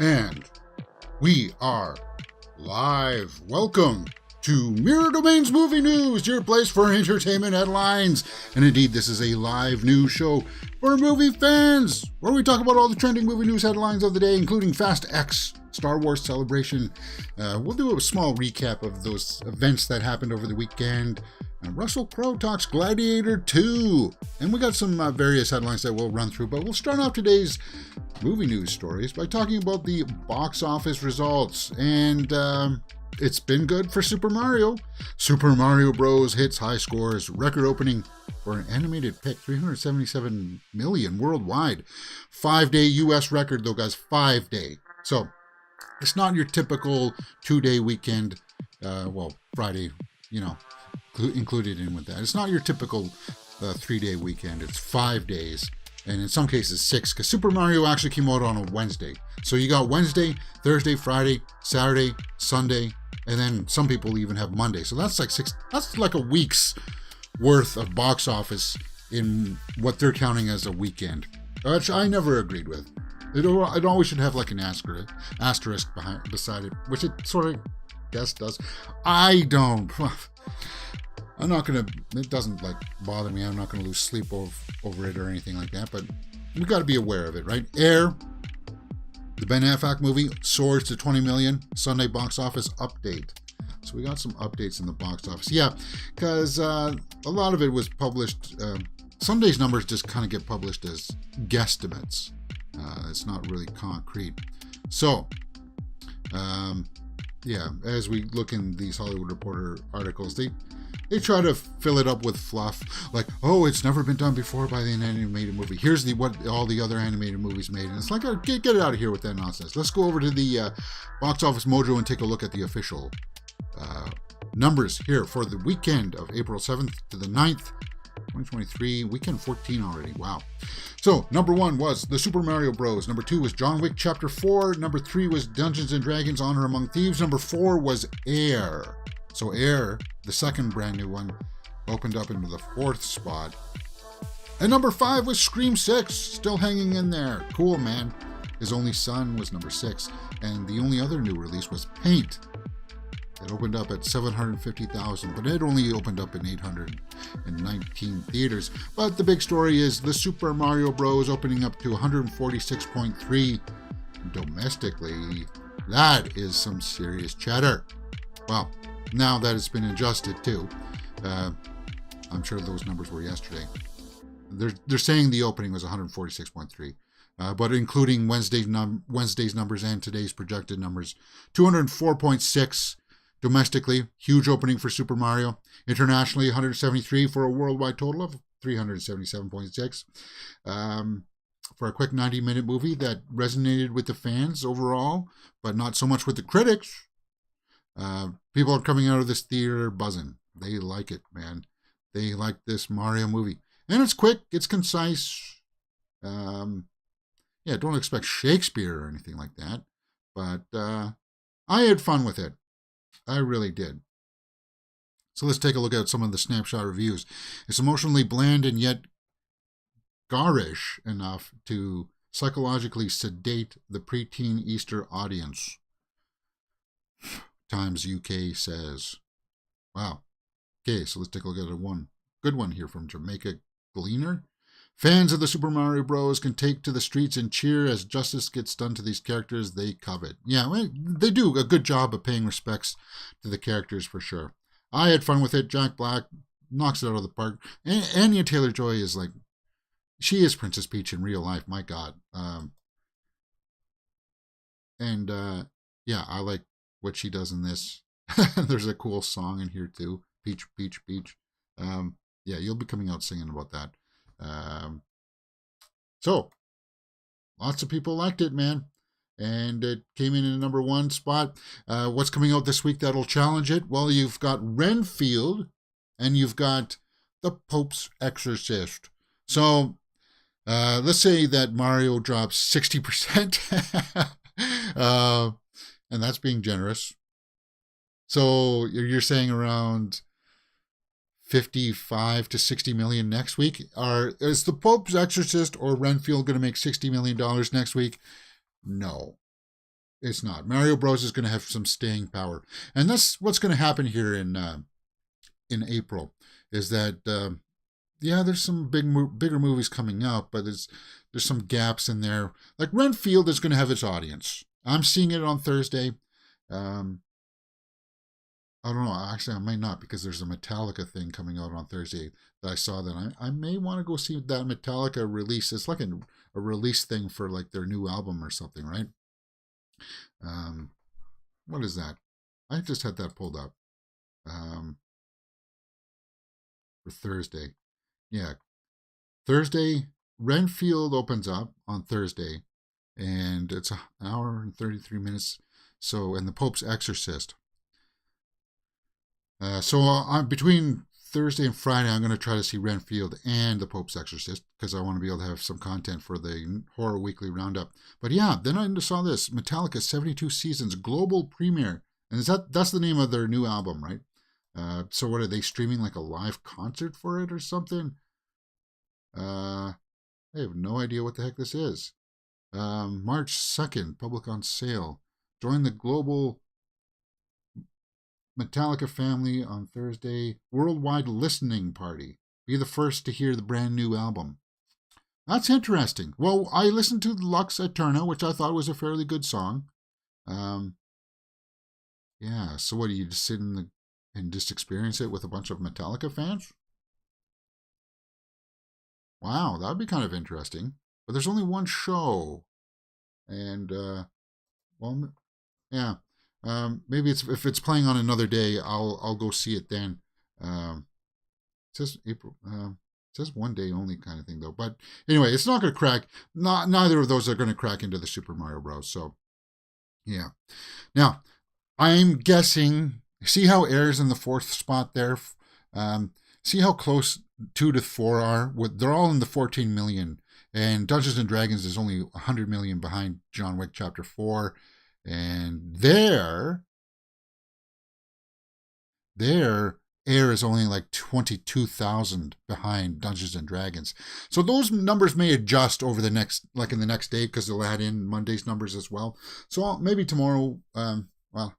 And we are live. Welcome to Mirror Domains Movie News, your place for entertainment headlines. And indeed, this is a live news show for movie fans, where we talk about all the trending movie news headlines of the day, including Fast X, Star Wars Celebration. We'll do a small recap of those events that happened over the weekend. Russell Crowe talks Gladiator 2. And we got some various headlines that we'll run through, but we'll start off today's movie news stories by talking about the box office results. And it's been good for Super Mario. Super Mario Bros. Hits high scores, record opening for an animated pick, 377 million worldwide. 5-day US record though, guys, 5-day. So it's not your typical 2-day weekend, Friday, included in with that. It's not your typical 3-day weekend. It's 5 days, and in some cases 6, because Super Mario actually came out on a Wednesday. So you got Wednesday, Thursday, Friday, Saturday, Sunday, and then some people even have Monday. So that's like 6. That's like a week's worth of box office in what they're counting as a weekend, which I never agreed with. It always should have like an asterisk beside it, which it sort of guess does. I don't. I'm not gonna. It doesn't like bother me. I'm not gonna lose sleep over it or anything like that. But we got to be aware of it, right? Air, the Ben Affleck movie, soars to 20 million. Sunday box office update. So we got some updates in the box office. Yeah, because a lot of it was published. Sunday's numbers just kind of get published as guesstimates. It's not really concrete. So, as we look in these Hollywood Reporter articles, they try to fill it up with fluff, like, oh, it's never been done before by an animated movie. Here's what all the other animated movies made. And it's like, oh, get it out of here with that nonsense. Let's go over to the Box Office Mojo and take a look at the official numbers here for the weekend of April 7th to the 9th, 2023, weekend 14 already. Wow. So, number 1 was The Super Mario Bros. Number 2 was John Wick Chapter 4. Number 3 was Dungeons & Dragons Honor Among Thieves. Number 4 was Air. So Air, the second brand new one, opened up into the 4th spot. And number 5 was Scream 6, still hanging in there. Cool, man. His Only Son was number 6. And the only other new release was Paint. It opened up at 750,000, but it only opened up in 819 theaters. But the big story is the Super Mario Bros. Opening up to 146.3 domestically. That is some serious cheddar. Well, now that it's been adjusted too. I'm sure those numbers were yesterday. They're saying the opening was 146.3. But including Wednesday's numbers and today's projected numbers, 204.6 domestically, huge opening for Super Mario. Internationally, 173 for a worldwide total of 377.6. For a quick 90-minute movie that resonated with the fans overall, but not so much with the critics. People are coming out of this theater buzzing. They like it, man. They like this Mario movie. And it's quick, it's concise. Don't expect Shakespeare or anything like that. But I had fun with it. I really did. So let's take a look at some of the snapshot reviews. It's emotionally bland and yet garish enough to psychologically sedate the preteen Easter audience. Times UK says. Wow. Okay, so let's take a look at one good one here from Jamaica Gleaner. Fans of the Super Mario Bros. Can take to the streets and cheer as justice gets done to these characters they covet. Yeah, they do a good job of paying respects to the characters for sure. I had fun with it. Jack Black knocks it out of the park. Anya Taylor-Joy is like, she is Princess Peach in real life, my God. I like what she does in this. There's a cool song in here too. Peach, Peach, Peach. You'll be coming out singing about that. So lots of people liked it, man. And it came in a number 1 spot. What's coming out this week that'll challenge it? Well, you've got Renfield and you've got The Pope's Exorcist. So let's say that Mario drops 60%. And that's being generous. So you're saying around 55 to 60 million next week. Is The Pope's Exorcist or Renfield going to make $60 million next week? No. It's not. Mario Bros is going to have some staying power, and that's what's going to happen here in April. Is that yeah? There's some bigger movies coming out, but there's some gaps in there. Like Renfield is going to have its audience. I'm seeing it on Thursday. Um, I don't know. Actually, I might not because there's a Metallica thing coming out on Thursday that I saw. That I may want to go see that Metallica release. It's like a release thing for like their new album or something, right? Um, what is that? I just had that pulled up um, for Thursday. Yeah, Thursday. Renfield opens up on Thursday, and it's an hour and 33 minutes. So, and the Pope's Exorcist. Between Thursday and Friday, I'm going to try to see Renfield and The Pope's Exorcist because I want to be able to have some content for the Horror Weekly Roundup. But yeah, then I saw this Metallica 72 Seasons global premiere, and that's the name of their new album, right? So what are they streaming like a live concert for it or something? I have no idea what the heck this is. March 2nd, public on sale. Join the global Metallica family on Thursday. Worldwide listening party. Be the first to hear the brand new album. That's interesting. Well, I listened to Lux Eterna, which I thought was a fairly good song. Yeah, so what do you just sit and just experience it with a bunch of Metallica fans? Wow, that'd be kind of interesting. But there's only one show. And well, yeah. Maybe if it's playing on another day, I'll go see it then. It says April. It says one day only kind of thing though. But anyway, it's not going to crack. Neither of those are going to crack into the Super Mario Bros. So yeah. Now I'm guessing. See how Air's in the fourth spot there. See how close 2 to 4 are. They're all in the 14 million. And Dungeons and Dragons is only 100 million behind John Wick Chapter 4. And their Air is only like 22,000 behind Dungeons and Dragons. So those numbers may adjust over in the next day because they'll add in Monday's numbers as well. So maybe tomorrow, well,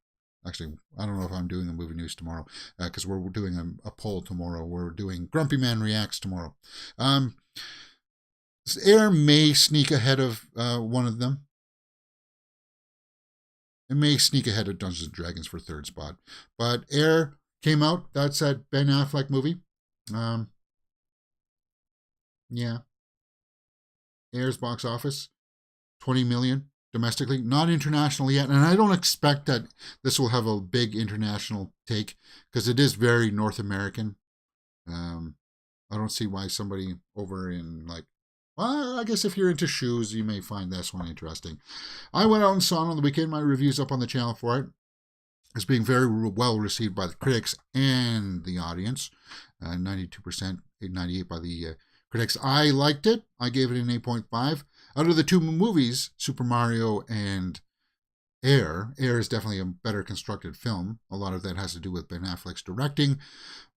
actually, I don't know if I'm doing a movie news tomorrow because we're doing a poll tomorrow. We're doing Grumpy Man Reacts tomorrow. Air may sneak ahead of one of them. It may sneak ahead of Dungeons and Dragons for third spot. But Air came out. That's that Ben Affleck movie. Yeah. Air's box office, 20 million domestically, not international yet. And I don't expect that this will have a big international take because it is very North American. I don't see why somebody over in well, I guess if you're into shoes, you may find this one interesting. I went out and saw it on the weekend. My review's up on the channel for it. It's being very well received by the critics and the audience. 92%, 98% by the critics. I liked it. I gave it an 8.5. Out of the two movies, Super Mario and Air is definitely a better constructed film. A lot of that has to do with Ben Affleck's directing.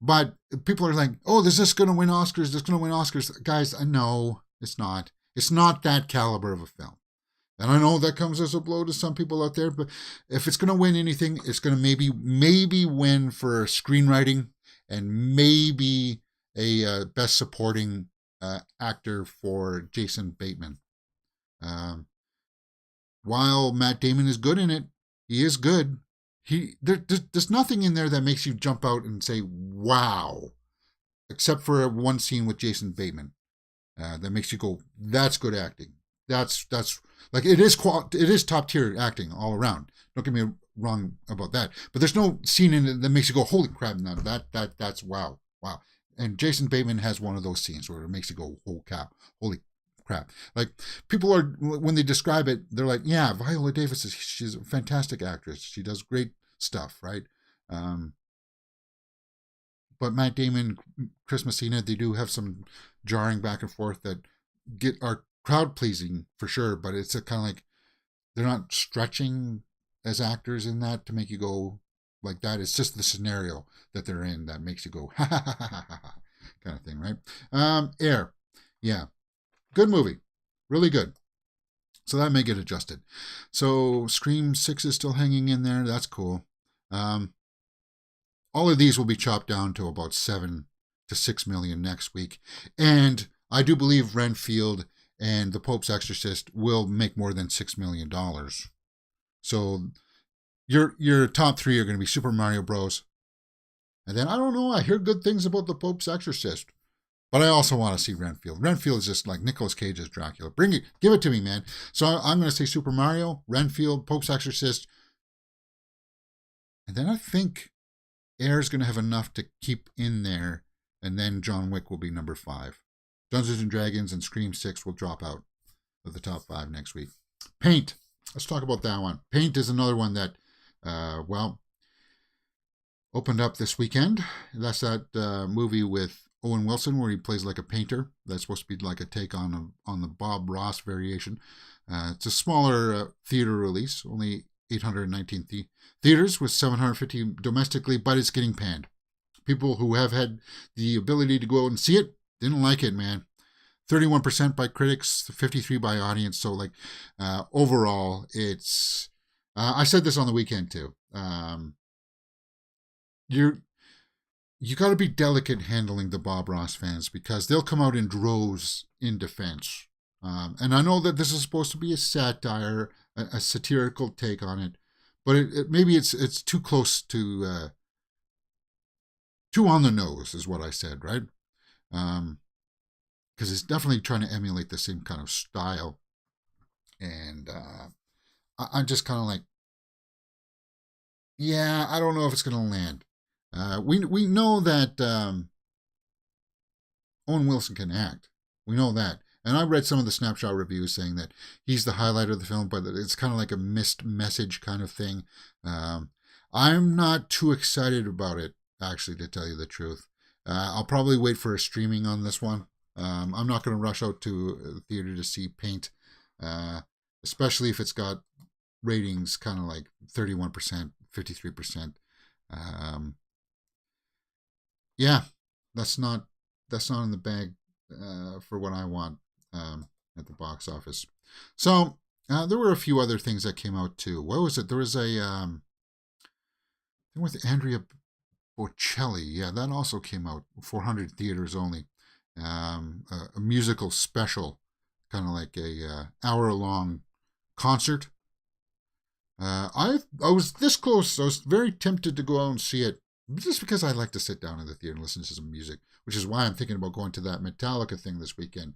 But people are like, oh, is this going to win Oscars? Is this going to win Oscars? Guys, no. It's not. It's not that caliber of a film. And I know that comes as a blow to some people out there, but if it's going to win anything, it's going to maybe win for screenwriting and maybe a best supporting actor for Jason Bateman. While Matt Damon is good in it, he is good. There's nothing in there that makes you jump out and say, wow, except for one scene with Jason Bateman. That makes you go, that's good acting. That's like it is top tier acting all around. Don't get me wrong about that. But there's no scene in it that makes you go, holy crap! Now that's wow. And Jason Bateman has one of those scenes where it makes you go, holy crap! Like people are when they describe it, they're like, yeah, Viola Davis she's a fantastic actress. She does great stuff, right? But Matt Damon, Chris Messina, they do have some jarring back and forth that are crowd pleasing for sure, but it's a kind of like they're not stretching as actors in that to make you go like that. It's just the scenario that they're in that makes you go ha ha ha ha ha, ha kind of thing, right? Air, yeah, good movie, really good. So that may get adjusted. So Scream 6 is still hanging in there. That's cool. All of these will be chopped down to about 7 to 6 million next week. And I do believe Renfield and The Pope's Exorcist will make more than $6 million. So your top three are going to be Super Mario Bros. And then, I don't know, I hear good things about The Pope's Exorcist. But I also want to see Renfield. Renfield is just like Nicolas Cage's Dracula. Bring it, give it to me, man. So I'm going to say Super Mario, Renfield, Pope's Exorcist. And then I think Air's going to have enough to keep in there. And then John Wick will be number 5. Dungeons and Dragons and Scream 6 will drop out of the top 5 next week. Paint. Let's talk about that one. Paint is another one that, opened up this weekend. That's that movie with Owen Wilson where he plays like a painter. That's supposed to be like a take on the Bob Ross variation. It's a smaller theater release, only 819 theaters with 750 domestically, but it's getting panned. People who have had the ability to go out and see it didn't like it, man. 31% by critics, 53% by audience. So, like, overall, it's... I said this on the weekend, too. You got to be delicate handling the Bob Ross fans because they'll come out in droves in defense. And I know that this is supposed to be a satire, a satirical take on it, but maybe it's too close to too on the nose, is what I said, right? Because it's definitely trying to emulate the same kind of style, and I'm just kind of like, yeah, I don't know if it's going to land. We know that Owen Wilson can act. We know that. And I read some of the snapshot reviews saying that he's the highlight of the film, but it's kind of like a missed message kind of thing. I'm not too excited about it, actually, to tell you the truth. I'll probably wait for a streaming on this one. I'm not going to rush out to a theater to see Paint, especially if it's got ratings kind of like 31%, 53%. Yeah, that's not in the bag for what I want at the box office. So there were a few other things that came out too. What was it? There was a with Andrea Bocelli. Yeah, that also came out. 400 theaters only. A musical special, kind of like a hour-long concert. I was this close. I was very tempted to go out and see it, just because I like to sit down in the theater and listen to some music, which is why I'm thinking about going to that Metallica thing this weekend,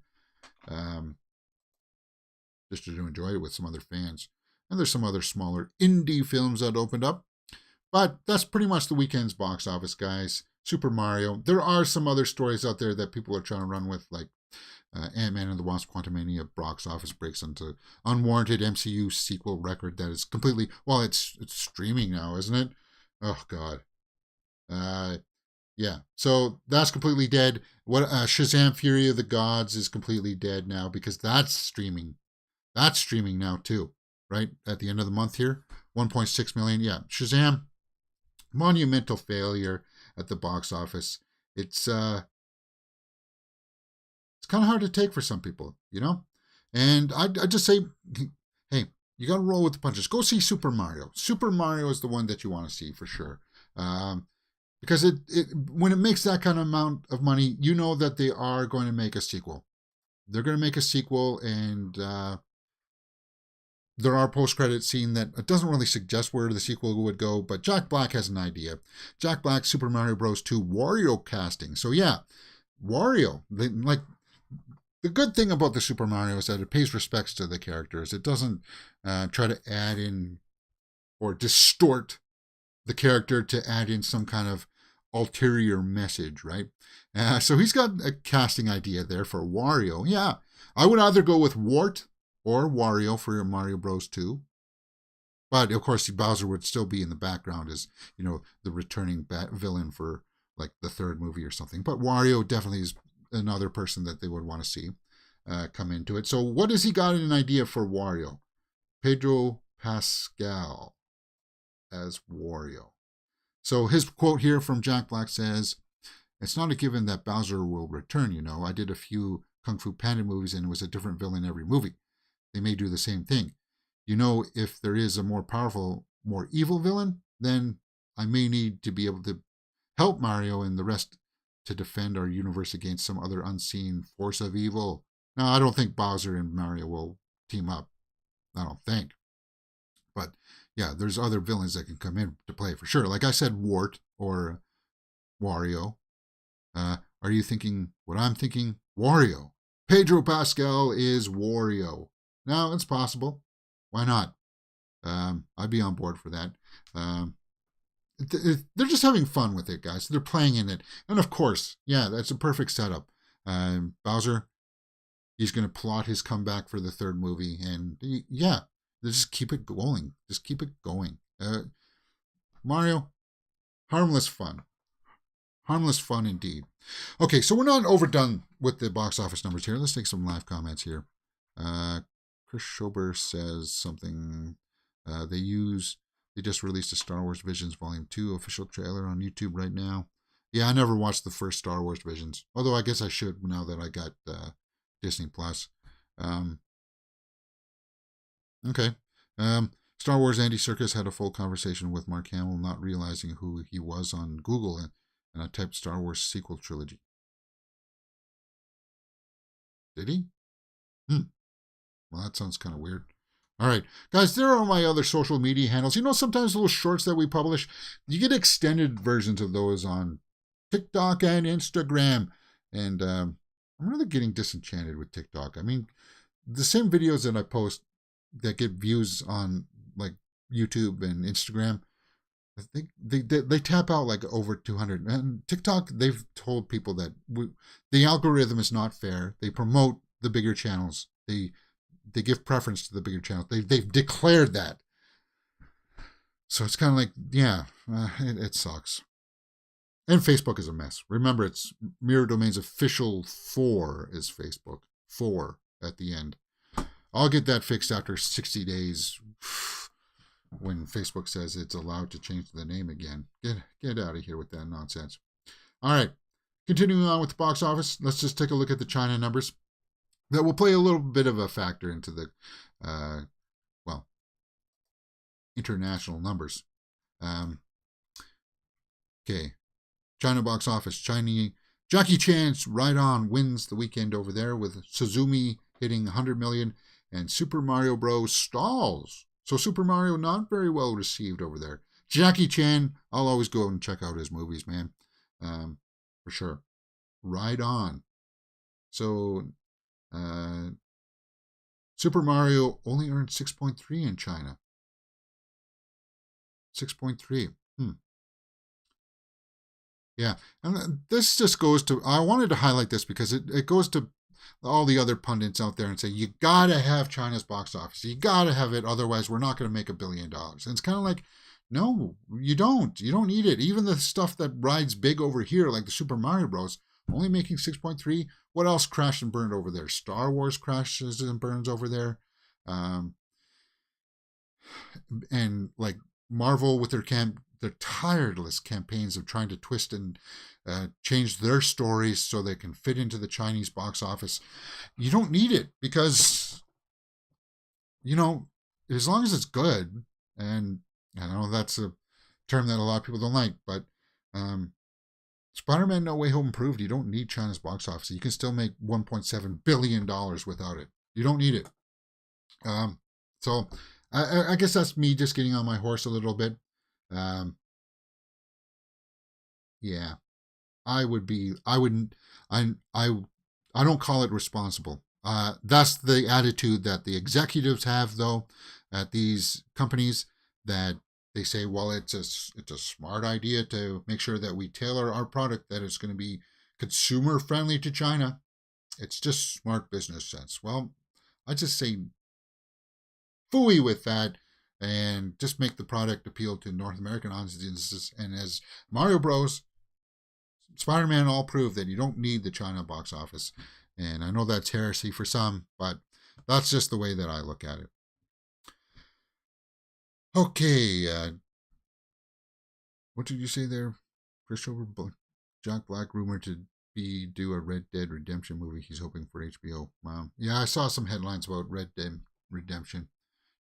just to enjoy it with some other fans. And there's some other smaller indie films that opened up. But that's pretty much the weekend's box office, guys. Super Mario. There are some other stories out there that people are trying to run with, like Ant-Man and the Wasp: Quantumania box office breaks into unwarranted MCU sequel record that is completely... Well, it's streaming now, isn't it? Oh, God. Yeah, so that's completely dead. What Shazam: Fury of the Gods is completely dead now because that's streaming. That's streaming now too, right? At the end of the month here, 1.6 million. Yeah, Shazam, monumental failure at the box office. It's kind of hard to take for some people, you know. And I just say, hey, you got to roll with the punches. Go see Super Mario. Super Mario is the one that you want to see for sure. Because it when it makes that kind of amount of money, you know that they are going to make a sequel. They're going to make a sequel, and there are post-credit scene that it doesn't really suggest where the sequel would go, but Jack Black has an idea. Jack Black's Super Mario Bros. 2 Wario casting. So yeah, Wario. The good thing about the Super Mario is that it pays respects to the characters. It doesn't try to add in or distort the character to add in some kind of ulterior message, right? So he's got a casting idea there for Wario. Yeah, I would either go with Wart or Wario for your Mario Bros. 2. But, of course, Bowser would still be in the background as, you know, the returning villain for, like, the third movie or something. But Wario definitely is another person that they would want to see come into it. So what has he got in an idea for Wario? Pedro Pascal as Wario. So his quote here from Jack Black says, "It's not a given that Bowser will return, you know. I did a few Kung Fu Panda movies and it was a different villain every movie. they may do the same thing. If there is a more powerful, more evil villain, then I may need to be able to help Mario and the rest to defend our universe against some other unseen force of evil. Now, I don't think Bowser and Mario will team up. I don't think. But yeah, there's other villains that can come in to play for sure. Like I said, Wart or Wario. Are you thinking what I'm thinking? Wario. Pedro Pascal is Wario. Now, it's possible. Why not? I'd be on board for that. They're just having fun with it, guys. They're playing in it. And of course, yeah, that's a perfect setup. Bowser, he's going to plot his comeback for the third movie. And yeah, just keep it going. Just keep it going. Mario, harmless fun. Harmless fun indeed. Okay, so we're not overdone with the box office numbers here. Let's take some live comments here. Chris Schober says something. They just released a Star Wars Visions Volume 2 official trailer on YouTube right now. Yeah, I never watched the first Star Wars Visions. Although I guess I should now that I got Disney Plus. Okay. Star Wars Andy Serkis had a full conversation with Mark Hamill, not realizing who he was on Google, and I typed Star Wars sequel trilogy. Did he? Well, that sounds kind of weird. All right, guys, there are my other social media handles. Sometimes little shorts that we publish, you get extended versions of those on TikTok and Instagram. And I'm really getting disenchanted with TikTok. I mean, the same videos that I post that get views on like YouTube and Instagram, I think they tap out like over 200. And TikTok, they've told people that the algorithm is not fair. They promote the bigger channels. They give preference to the bigger channels. They've declared that. So it's kind of like, yeah, it sucks. And Facebook is a mess. Remember, it's Mirror Domains official 4 is Facebook. 4 at the end. I'll get that fixed after 60 days when Facebook says it's allowed to change the name again. Get out of here with that nonsense. All right. Continuing on with the box office, let's just take a look at the China numbers. That will play a little bit of a factor into the, international numbers. Okay. China box office. Jackie Chan's Ride On wins the weekend over there with Suzumi hitting 100 million and Super Mario Bros. Stalls. So Super Mario not very well received over there. Jackie Chan, I'll always go and check out his movies, man. For sure. Ride On. So Super Mario only earned 6.3 in China. 6.3. Yeah, and this just goes to, I wanted to highlight this because it goes to all the other pundits out there and say, you gotta have China's box office. You gotta have it, otherwise we're not going to make $1 billion. And it's kind of like, no, you don't. You don't need it. Even the stuff that rides big over here, like the Super Mario Bros., only making 6.3. What else crashed and burned over there? Star Wars crashes and burns over there. And like Marvel with their tireless campaigns of trying to twist and change their stories so they can fit into the Chinese box office. You don't need it because, as long as it's good, and I know that's a term that a lot of people don't like, but Spider-Man No Way Home proved you don't need China's box office. You can still make $1.7 billion without it. You don't need it. So I guess that's me just getting on my horse a little bit. Yeah, I don't call it responsible. That's the attitude that the executives have, though, at these companies, that they say, well, it's a smart idea to make sure that we tailor our product that is going to be consumer friendly to China. It's just smart business sense. Well, I just say phooey with that and just make the product appeal to North American audiences. And as Mario Bros, Spider-Man all prove that you don't need the China box office. And I know that's heresy for some, but that's just the way that I look at it. Okay. What did you say there, Christopher? Jack Black rumored to do a Red Dead Redemption movie. He's hoping for HBO. Wow. Yeah, I saw some headlines about Red Dead Redemption.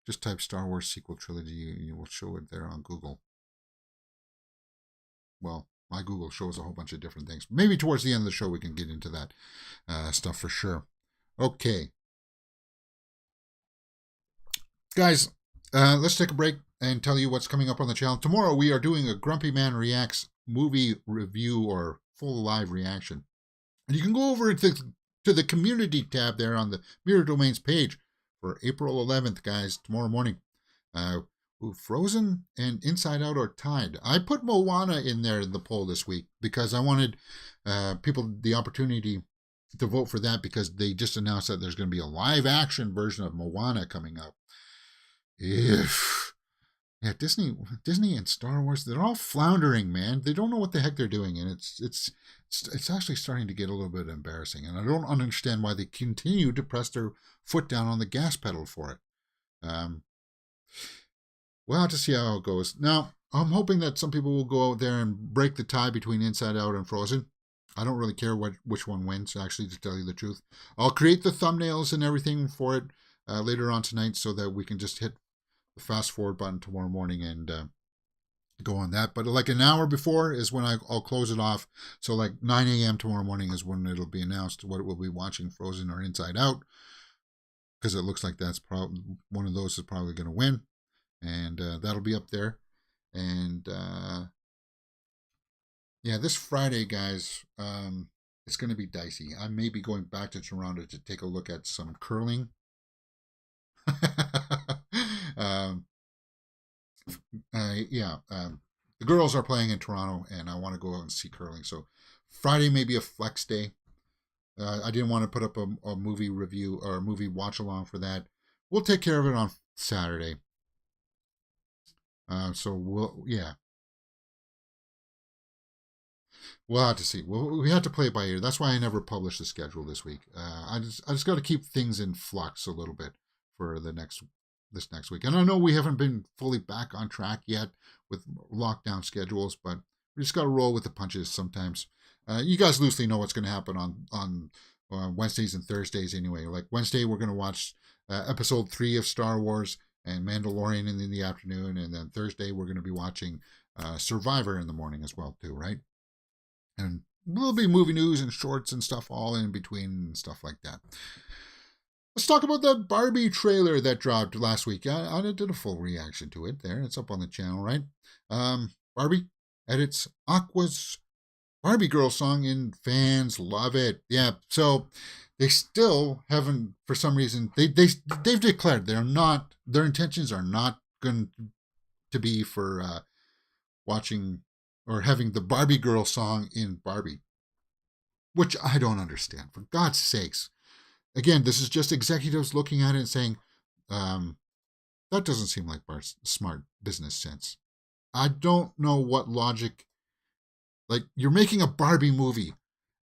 Just type Star Wars sequel trilogy. You will show it there on Google. Well, my Google shows a whole bunch of different things. Maybe towards the end of the show we can get into that stuff for sure. Okay. Guys, let's take a break and tell you what's coming up on the channel. Tomorrow we are doing a Grumpy Man Reacts movie review or full live reaction. And you can go over to the community tab there on the Mirror Domains page for April 11th, guys, tomorrow morning. Frozen and Inside Out are tied. I put Moana in there in the poll this week because I wanted people the opportunity to vote for that because they just announced that there's going to be a live action version of Moana coming up. Yeah, Disney and Star Wars, they're all floundering, man. They don't know what the heck they're doing, and it's actually starting to get a little bit embarrassing. And I don't understand why they continue to press their foot down on the gas pedal for it. We'll have to see how it goes. Now, I'm hoping that some people will go out there and break the tie between Inside Out and Frozen. I don't really care which one wins, actually, to tell you the truth. I'll create the thumbnails and everything for it later on tonight so that we can just hit the fast forward button tomorrow morning and go on that. But like an hour before is when I'll close it off. So like 9 a.m. tomorrow morning is when it'll be announced what we'll be watching, Frozen or Inside Out, because it looks like that's probably one of those is probably going to win, and that'll be up there. And yeah, this Friday, guys, it's going to be dicey. I may be going back to Toronto to take a look at some curling. The girls are playing in Toronto, and I want to go out and see curling. So Friday may be a flex day. I didn't want to put up a movie review or a movie watch along for that. We'll take care of it on Saturday. We'll have to see. We have to play it by ear. That's why I never published the schedule this week. I just got to keep things in flux a little bit for this next week. And I know we haven't been fully back on track yet with lockdown schedules, but we just got to roll with the punches sometimes. You guys loosely know what's going to happen on Wednesdays and Thursdays anyway. Like Wednesday, we're going to watch episode 3 of Star Wars and Mandalorian in the afternoon. And then Thursday, we're going to be watching Survivor in the morning as well, too, right? And there'll be movie news and shorts and stuff all in between and stuff like that. Let's talk about the Barbie trailer that dropped last week. I did a full reaction to it there. It's up on the channel, right? Barbie edits Aqua's Barbie Girl song and fans love it. Yeah, so they still haven't, for some reason, they've declared their intentions are not going to be for watching or having the Barbie Girl song in Barbie, which I don't understand. For God's sakes. Again, this is just executives looking at it and saying, that doesn't seem like smart business sense. I don't know what logic. Like, you're making a Barbie movie.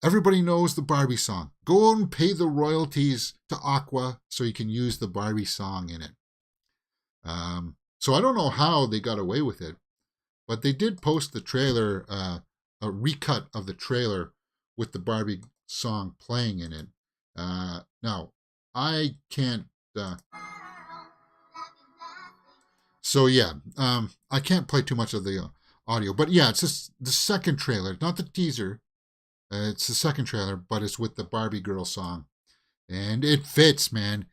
Everybody knows the Barbie song. Go and pay the royalties to Aqua so you can use the Barbie song in it. So I don't know how they got away with it, but they did post the trailer, a recut of the trailer with the Barbie song playing in it. Now, I can't... So yeah, I can't play too much of the audio, but yeah, it's just the second trailer, not the teaser. It's the second trailer, but it's with the Barbie Girl song, and it fits, man.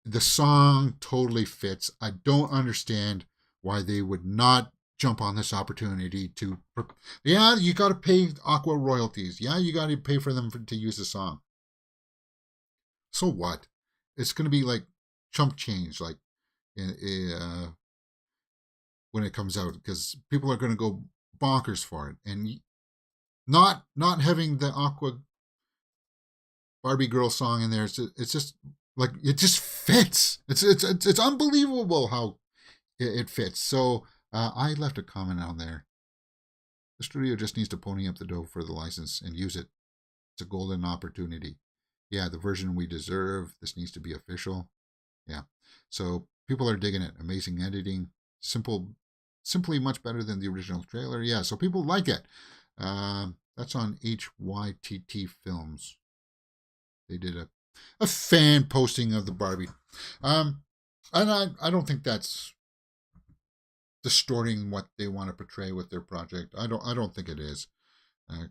The song totally fits. I don't understand why they would not jump on this opportunity to. Yeah, you got to pay Aqua royalties. Yeah, you got to pay for them to use the song. So what? It's going to be like chump change, like when it comes out, because people are going to go bonkers for it, and not having the Aqua Barbie Girl song in there. It's just like it just fits. It's unbelievable how it fits. So I left a comment on there. The studio just needs to pony up the dough for the license and use it. It's a golden opportunity. Yeah, the version we deserve. This needs to be official. Yeah. So people are digging it. Amazing editing. Simply much better than the original trailer. Yeah, so people like it. That's on HYTT Films. They did a fan posting of the Barbie. And I don't think that's distorting what they want to portray with their project. I don't think it is. Uh,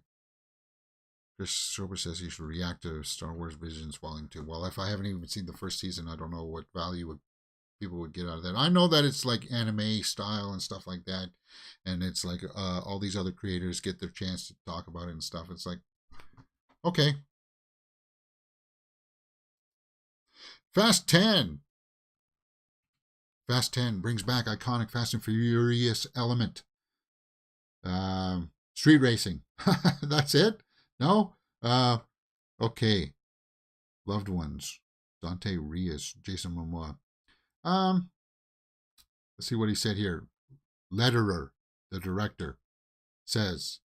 Chris Sober says he should react to Star Wars Visions Falling too. Well, if I haven't even seen the first season, I don't know what value people would get out of that. I know that it's like anime style and stuff like that, and it's like all these other creators get their chance to talk about it and stuff. It's like, okay, Fast 10. Fast 10 brings back iconic Fast and Furious element. Street racing. That's it? No? Okay. Loved ones. Dante Rios, Jason Momoa. Um, let's see what he said here. Letterer, the director, says,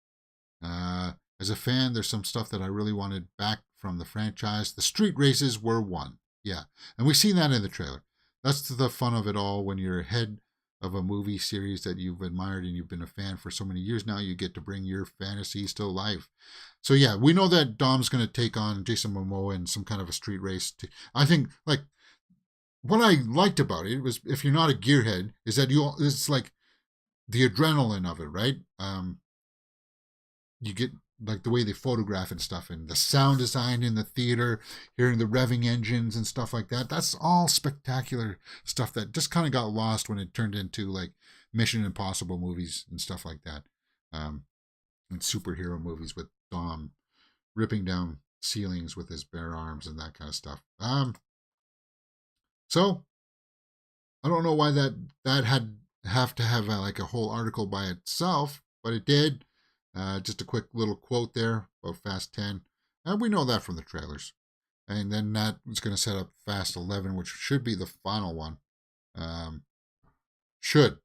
as a fan, there's some stuff that I really wanted back from the franchise. The street races were one. Yeah. And we've seen that in the trailer. That's the fun of it all. When you're ahead of a movie series that you've admired and you've been a fan for so many years now, you get to bring your fantasies to life. So yeah, we know that Dom's going to take on Jason Momoa in some kind of a street race. I think like what I liked about it was, if you're not a gearhead, is that it's like the adrenaline of it, right? You get like the way they photograph and stuff, and the sound design in the theater, hearing the revving engines and stuff like that. That's all spectacular stuff that just kind of got lost when it turned into like Mission Impossible movies and stuff like that, and superhero movies with Dom ripping down ceilings with his bare arms and that kind of stuff. So I don't know why that had have to have like a whole article by itself, but it did. Just a quick little quote there about Fast 10. And we know that from the trailers. And then that is going to set up Fast 11, which should be the final one. Should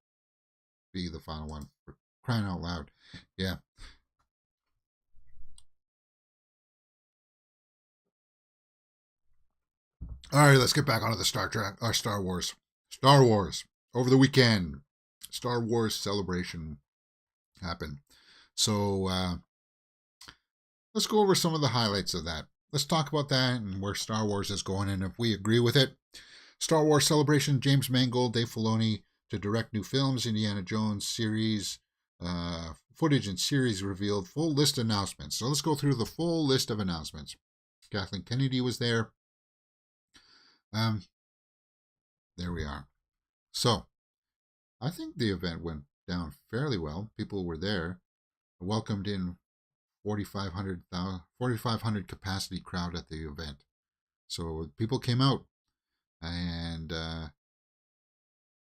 be the final one. For crying out loud. Yeah. All right, let's get back onto the Star Trek or Star Wars. Star Wars. Over the weekend, Star Wars Celebration happened. So let's go over some of the highlights of that. Let's talk about that and where Star Wars is going and if we agree with it. Star Wars Celebration, James Mangold, Dave Filoni to direct new films, Indiana Jones series, footage and series revealed, full list announcements. So let's go through the full list of announcements. Kathleen Kennedy was there. There we are. So I think the event went down fairly well. People were there, welcomed in 4,500 capacity crowd at the event. So people came out, and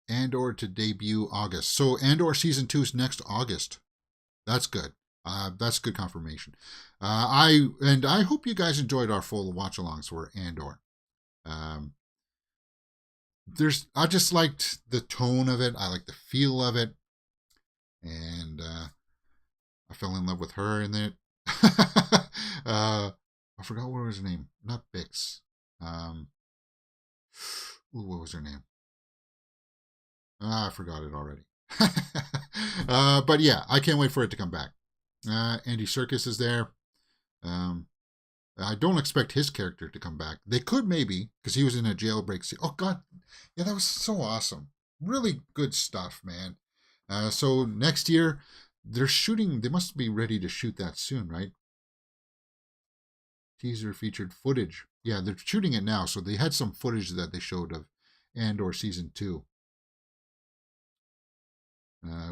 Andor to debut August. So Andor season 2 is next August. That's good. That's good confirmation. I hope you guys enjoyed our full watch alongs for Andor. I just liked the tone of it. I liked the feel of it, and I fell in love with her in it. I forgot what was her name. Not Bix. What was her name? I forgot it already. But yeah, I can't wait for it to come back. Andy Serkis is there. I don't expect his character to come back. They could maybe, because he was in a jailbreak scene. Oh God, yeah, that was so awesome. Really good stuff, man. So next year they're shooting. They must be ready to shoot that soon, right? Teaser featured footage. Yeah, they're shooting it now. So they had some footage that they showed of Andor season 2.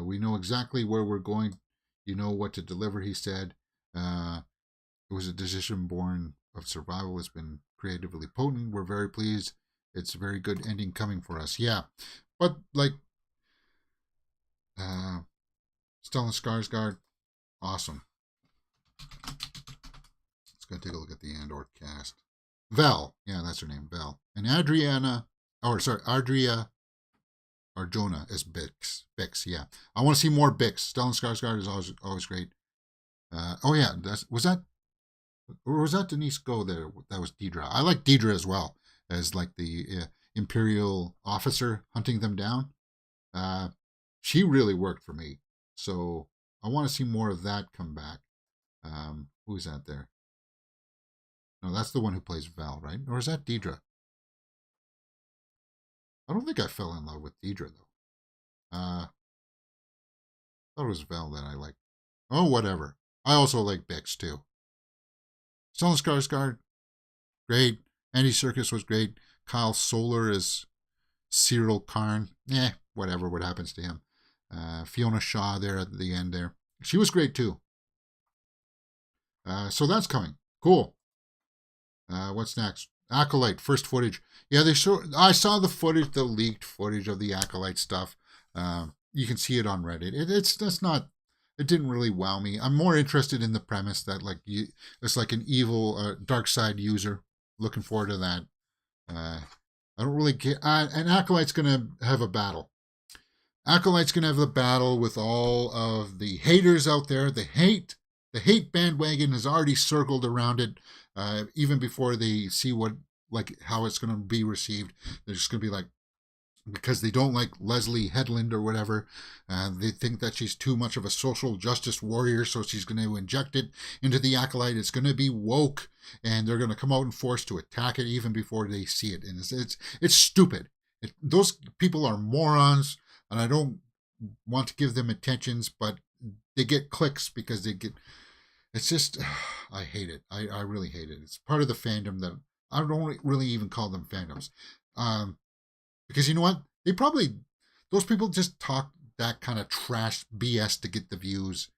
We know exactly where we're going. You know what to deliver, he said. It was a decision born of survival. It's been creatively potent. We're very pleased. It's a very good ending coming for us. Yeah. But like Stellan Skarsgård, awesome. Let's go take a look at the Andor cast. Vel, yeah, that's her name, Vel. And Adria Arjona is Bix. Bix, yeah. I want to see more Bix. Stellan Skarsgård is always great. Oh yeah, was that Denise Go there? That was Deidre. I like Deidre as well as like the Imperial officer hunting them down. She really worked for me. So I want to see more of that come back. Who is that there? No, that's the one who plays Val, right? Or is that Deidre? I don't think I fell in love with Deidre though. I thought it was Vel that I liked. Oh, whatever. I also like Bix too. Stellan Skarsgård, great. Andy Serkis was great. Kyle Solar is Cyril Karn. Whatever. What happens to him? Fiona Shaw there at the end there. She was great too. So that's coming. Cool. What's next? Acolyte first footage. Yeah, they show. I saw the footage, the leaked footage of the Acolyte stuff. You can see it on Reddit. It's that's not. It didn't really wow me. I'm more interested in the premise that it's like an evil dark side user. Looking forward to that. I don't really care. And Acolyte's gonna have a battle. Acolyte's gonna have the battle with all of the haters out there. The hate bandwagon has already circled around it. Even before they see how it's going to be received, they're just going to be like, because they don't like Leslie Headland or whatever. They think that she's too much of a social justice warrior, so she's going to inject it into the Acolyte. It's going to be woke, and they're going to come out in force to attack it even before they see it. And it's stupid. Those people are morons, and I don't want to give them attentions, but they get clicks because they get. It's just, I hate it. I really hate it. It's part of the fandom that I don't really even call them fandoms. Because you know what? Those people just talk that kind of trash BS to get the views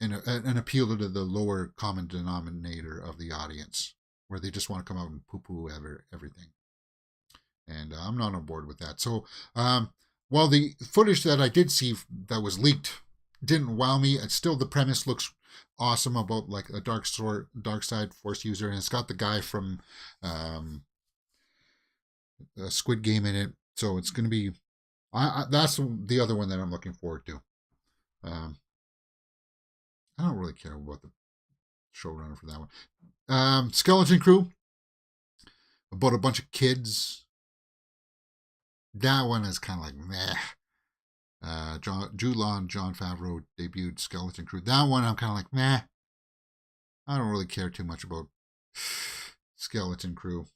and appeal to the lower common denominator of the audience, where they just want to come out and poo-poo everything. And I'm not on board with that. So, while the footage that I did see that was leaked didn't wow me, it's still, the premise looks awesome about like a dark side force user, and it's got the guy from Squid Game in it, so it's going to be that's the other one that I'm looking forward to. I don't really care about the showrunner for that one. Skeleton Crew, about a bunch of kids. That one is kind of like meh. Jude Law and Jon Favreau debuted Skeleton Crew. That one I'm kind of like, meh. I don't really care too much about Skeleton Crew.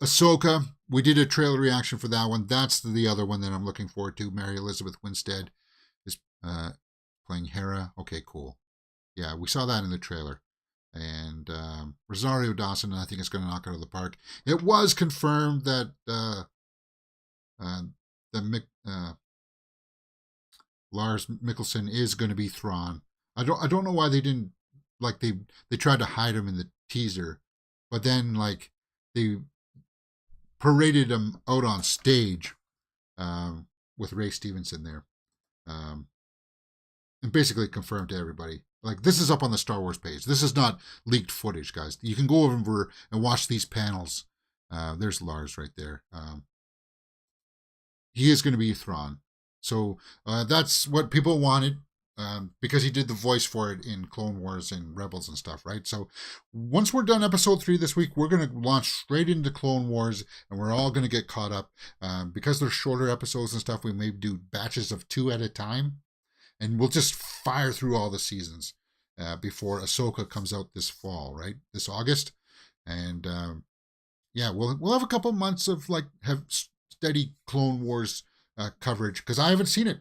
Ahsoka, we did a trailer reaction for that one. That's the other one that I'm looking forward to. Mary Elizabeth Winstead is playing Hera. Okay, cool. Yeah, we saw that in the trailer. And Rosario Dawson, I think, is going to knock out of the park. It was confirmed that Lars Mikkelsen is going to be Thrawn. I don't know why they didn't, like, they tried to hide him in the teaser, but then like they paraded him out on stage with Ray Stevenson there, and basically confirmed to everybody, like, this is up on the Star Wars page. This is not leaked footage, guys. You can go over and watch these panels. There's Lars right there. He is going to be Thrawn. So that's what people wanted, because he did the voice for it in Clone Wars and Rebels and stuff, right? So once we're done episode 3 this week, we're going to launch straight into Clone Wars, and we're all going to get caught up. Because they're shorter episodes and stuff, we may do batches of 2 at a time, and we'll just fire through all the seasons before Ahsoka comes out this fall, right? This August. And yeah, we'll have a couple months of have steady Clone Wars coverage, because I haven't seen it.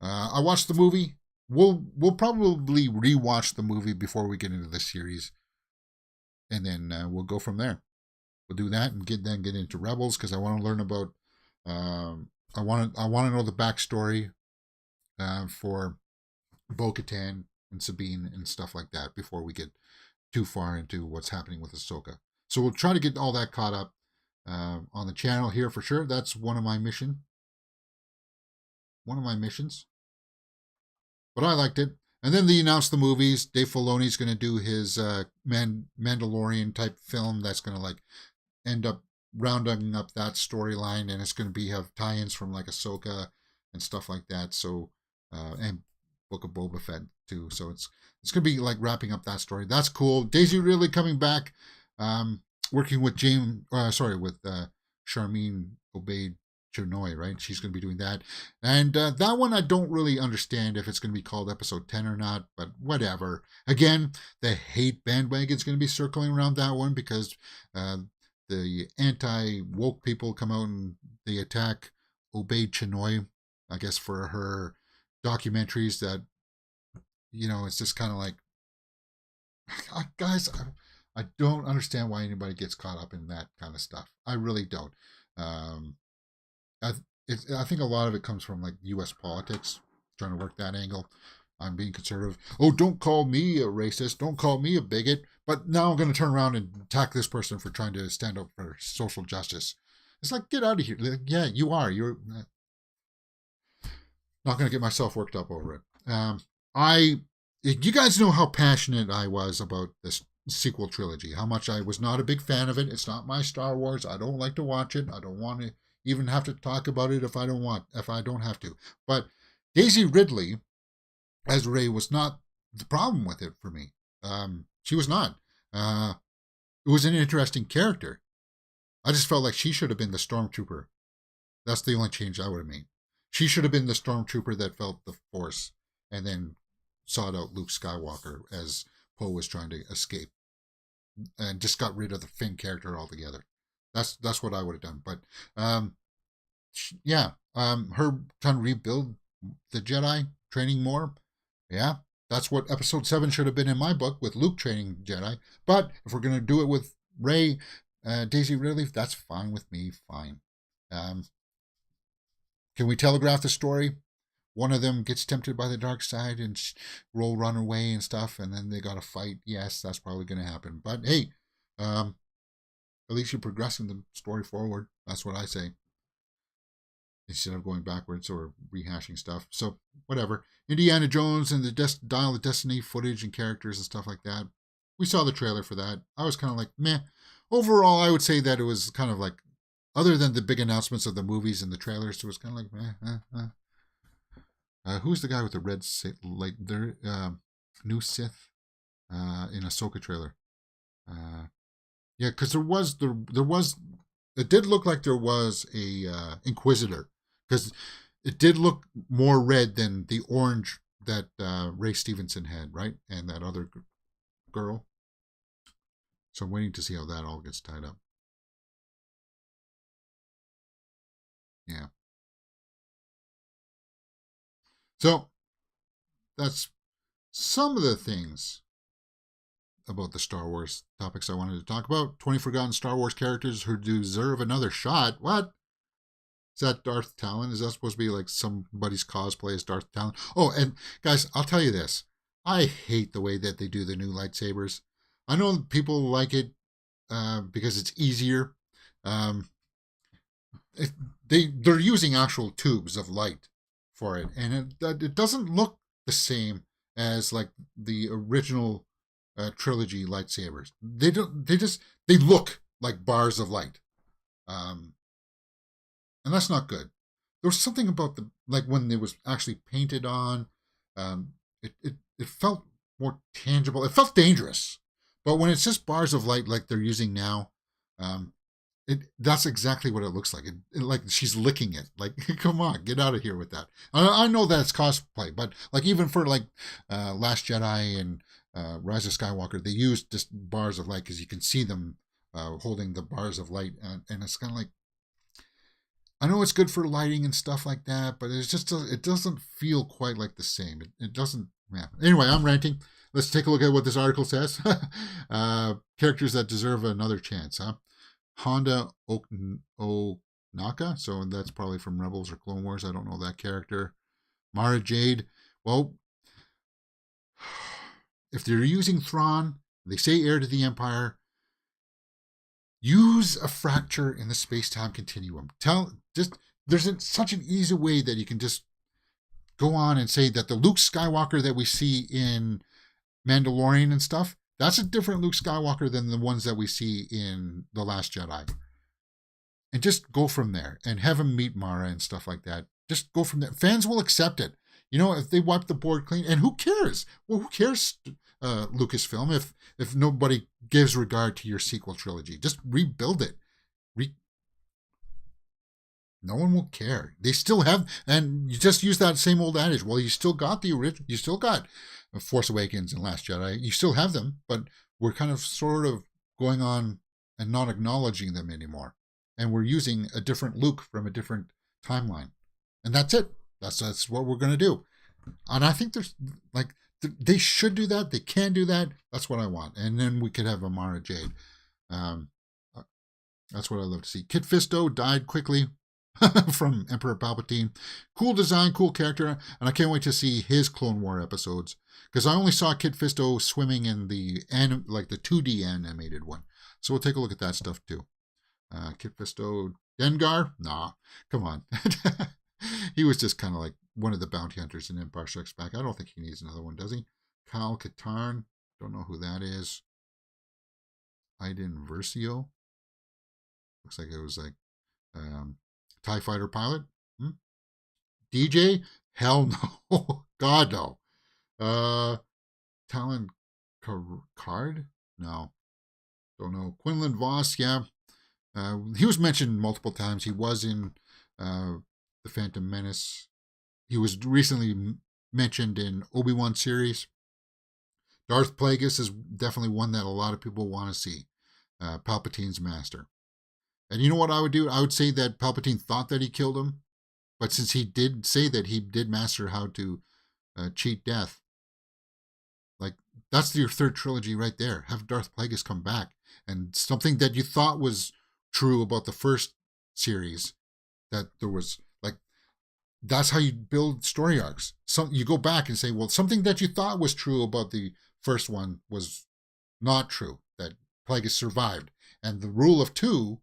I watched the movie. We'll probably rewatch the movie before we get into the series, and then we'll go from there. We'll do that and get into Rebels, because I want to learn about. I want to know the backstory for Bo-Katan and Sabine and stuff like that before we get too far into what's happening with Ahsoka. So we'll try to get all that caught up on the channel here for sure. That's one of my missions. But I liked it. And then they announced the movies. Dave Filoni's going to do his Mandalorian type film that's going to end up rounding up that storyline, and it's going to have tie-ins from Ahsoka and stuff like that. So and Book of Boba Fett too. So it's going to be wrapping up that story. That's cool. Daisy Ridley coming back, working with Charmin Obaid Chinoy, right? She's going to be doing that. And that one, I don't really understand if it's going to be called episode 10 or not, but whatever. Again, the hate bandwagon is going to be circling around that one, because the anti-woke people come out and they attack Obey Chinoy, I guess, for her documentaries that, it's just kind of like, guys, I don't understand why anybody gets caught up in that kind of stuff. I really don't. Um, I, I think a lot of it comes from like U.S. politics, trying to work that angle. I'm being conservative. Oh, don't call me a racist. Don't call me a bigot. But now I'm going to turn around and attack this person for trying to stand up for social justice. It's like, get out of here. Like, yeah, you are. You're not going to get myself worked up over it. You guys know how passionate I was about this sequel trilogy. How much I was not a big fan of it. It's not my Star Wars. I don't like to watch it. I don't want to even have to talk about it if I don't have to. But Daisy Ridley as Rey was not the problem with it for me. She was not. It was an interesting character. I just felt like she should have been the stormtrooper. That's the only change I would have made. She should have been the stormtrooper that felt the Force and then sought out Luke Skywalker as Poe was trying to escape, and just got rid of the Finn character altogether. That's what I would have done. But her trying to rebuild the Jedi, training more. Yeah, that's what Episode 7 should have been in my book, with Luke training Jedi. But if we're gonna do it with Rey, Daisy Ridley, that's fine with me. Fine. Can we telegraph the story? One of them gets tempted by the dark side and run away and stuff, and then they got to fight. Yes, that's probably going to happen. But hey, at least you're progressing the story forward. That's what I say. Instead of going backwards or rehashing stuff. So, whatever. Indiana Jones and the Dial of Destiny footage and characters and stuff like that. We saw the trailer for that. I was kind of like, meh. Overall, I would say that it was kind of like, other than the big announcements of the movies and the trailers, it was kind of like, who's the guy with the red new Sith in Ahsoka trailer? Yeah, because there was it did look like there was a Inquisitor, because it did look more red than the orange that Ray Stevenson had, right? And that other girl. So I'm waiting to see how that all gets tied up. Yeah. So that's some of the things about the Star Wars topics I wanted to talk about. 20 forgotten Star Wars characters who deserve another shot. What? Is that Darth Talon? Is that supposed to be like somebody's cosplay as Darth Talon? Oh, and guys, I'll tell you this. I hate the way that they do the new lightsabers. I know people like it because it's easier. They're using actual tubes of light for it, and it doesn't look the same as like the original trilogy lightsabers. They don't. They look like bars of light, and that's not good. There was something about like when it was actually painted on. It felt more tangible. It felt dangerous, but when it's just bars of light like they're using now, that's exactly what it looks like. Like she's licking it. Like, come on, get out of here with that. I know that's cosplay, but like even for like Last Jedi and Rise of Skywalker, they use just bars of light because you can see them holding the bars of light, and it's kind of like, I know it's good for lighting and stuff like that, but it doesn't feel quite like the same. It doesn't. Yeah. Anyway, I'm ranting. Let's take a look at what this article says. Characters that deserve another chance, huh? Honda Onaka, so that's probably from Rebels or Clone Wars. I don't know that character. Mara Jade. Well, if they're using Thrawn, they say heir to the Empire, use a fracture in the space-time continuum. There's such an easy way that you can just go on and say that the Luke Skywalker that we see in Mandalorian and stuff, that's a different Luke Skywalker than the ones that we see in The Last Jedi. And just go from there and have him meet Mara and stuff like that. Just go from there. Fans will accept it. If they wipe the board clean, and who cares? Well, who cares, Lucasfilm, if nobody gives regard to your sequel trilogy? Just rebuild it. No one will care. They still have, and you just use that same old adage. Well, you still got the original, you still got Force Awakens and Last Jedi. You still have them, but we're kind of sort of going on and not acknowledging them anymore. and we're using a different Luke from a different timeline, and that's it. That's what we're gonna do. And I think there's like they should do that. They can do that. That's what I want. And then we could have a Mara Jade. Um, that's what I love to see. Kit Fisto died quickly from Emperor Palpatine. Cool design, cool character, and I can't wait to see his Clone War episodes because I only saw Kit Fisto swimming in the 2D animated one. So we'll take a look at that stuff too. Kit Fisto, Dengar? Nah, come on. He was just kind of like one of the bounty hunters in Empire Strikes Back. I don't think he needs another one, does he? Kyle Katarn, don't know who that is. Iden Versio. Looks like it was like TIE fighter pilot. DJ? Hell no. God no. Talon Card? No. Don't know. Quinlan Voss, yeah. He was mentioned multiple times. He was in The Phantom Menace. He was recently mentioned in Obi-Wan series. Darth Plagueis is definitely one that a lot of people want to see. Palpatine's master. And you know what I would do? I would say that Palpatine thought that he killed him. But since he did say that he did master how to cheat death, like that's your third trilogy right there. Have Darth Plagueis come back. And something that you thought was true about the first series, that there was like, that's how you build story arcs. So you go back and say, well, something that you thought was true about the first one was not true, that Plagueis survived. And the rule of two,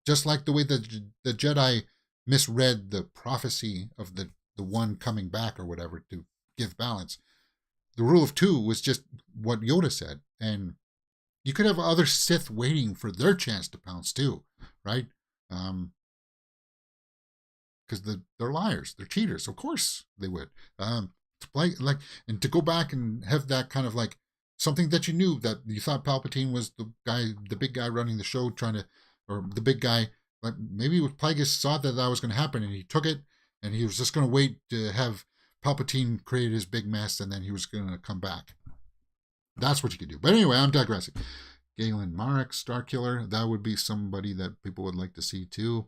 just like the way that the Jedi misread the prophecy of the one coming back or whatever to give balance, the rule of two was just what Yoda said. And you could have other Sith waiting for their chance to pounce too, right? Because they're liars, they're cheaters. Of course they would. To play like, and to go back and have that kind of like something that you knew, that you thought Palpatine was the guy, the big guy running the show, trying to, or the big guy. Like maybe Plagueis saw that was going to happen, and he took it, and he was just going to wait to have Palpatine create his big mess, and then he was going to come back. That's what you could do. But anyway, I'm digressing. Galen Marek, Starkiller, that would be somebody that people would like to see too.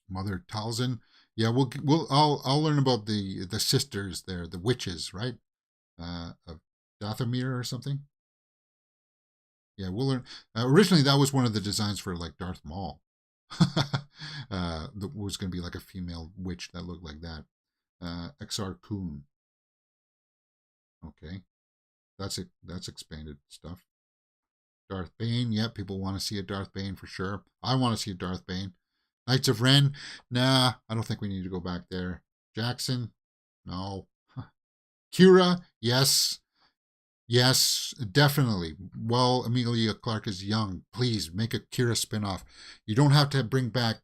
Mother Talzin, yeah, I'll learn about the sisters there, the witches, right? Of Dathomir or something. Yeah, we'll learn. Originally, that was one of the designs for like Darth Maul. That was going to be like a female witch that looked like that. XR Kun. Okay, that's it. That's expanded stuff. Darth Bane, yeah, people want to see a Darth Bane for sure. I want to see a Darth Bane. Knights of Ren, nah, I don't think we need to go back there. Jackson, no. Kira, yes. Yes, definitely. Well, Emilia Clarke is young. Please make a Kira spinoff. You don't have to bring back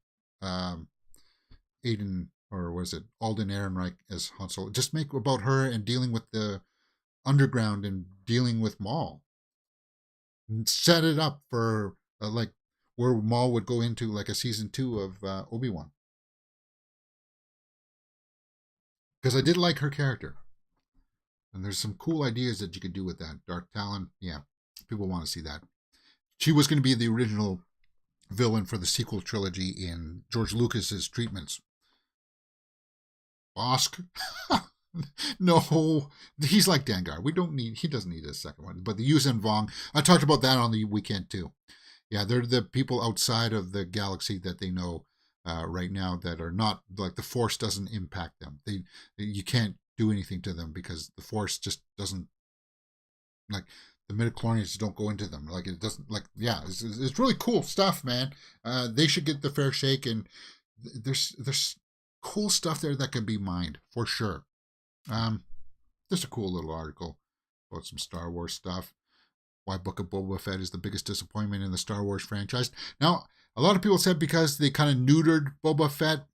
Aiden, or was it Alden Ehrenreich as Han Solo. Just make about her and dealing with the underground and dealing with Maul. And set it up for like where Maul would go into like a season 2 of Obi-Wan. Because I did like her character. And there's some cool ideas that you could do with that. Dark Talon, yeah, people want to see that. She was going to be the original villain for the sequel trilogy in George Lucas's treatments. Bosk? No, he's like Dengar. He doesn't need a second one. But the Yuuzhan Vong, I talked about that on the weekend too. Yeah, they're the people outside of the galaxy that they know right now that are not, like, the Force doesn't impact them. You can't do anything to them because the Force just doesn't, like, the midichlorians don't go into them. Like, it doesn't, like, yeah, it's really cool stuff, man. They should get the fair shake, and there's cool stuff there that can be mined for sure. Just a cool little article about some Star Wars stuff. Why Book of Boba Fett is the biggest disappointment in the Star Wars franchise. Now, a lot of people said because they kind of neutered Boba Fett.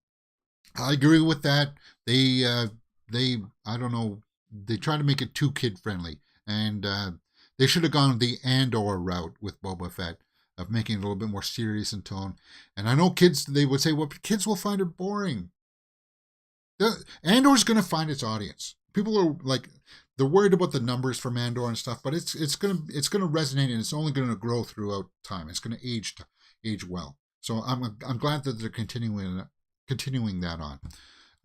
I agree with that. They I don't know, they try to make it too kid friendly, and they should have gone the Andor route with Boba Fett, of making it a little bit more serious in tone. And I know kids, they would say, well, kids will find it boring. Andor's going to find its audience. People are like, they're worried about the numbers from Andor and stuff, but it's going to resonate, and it's only going to grow throughout time. It's going to age. age well. So I'm glad that they're continuing that on.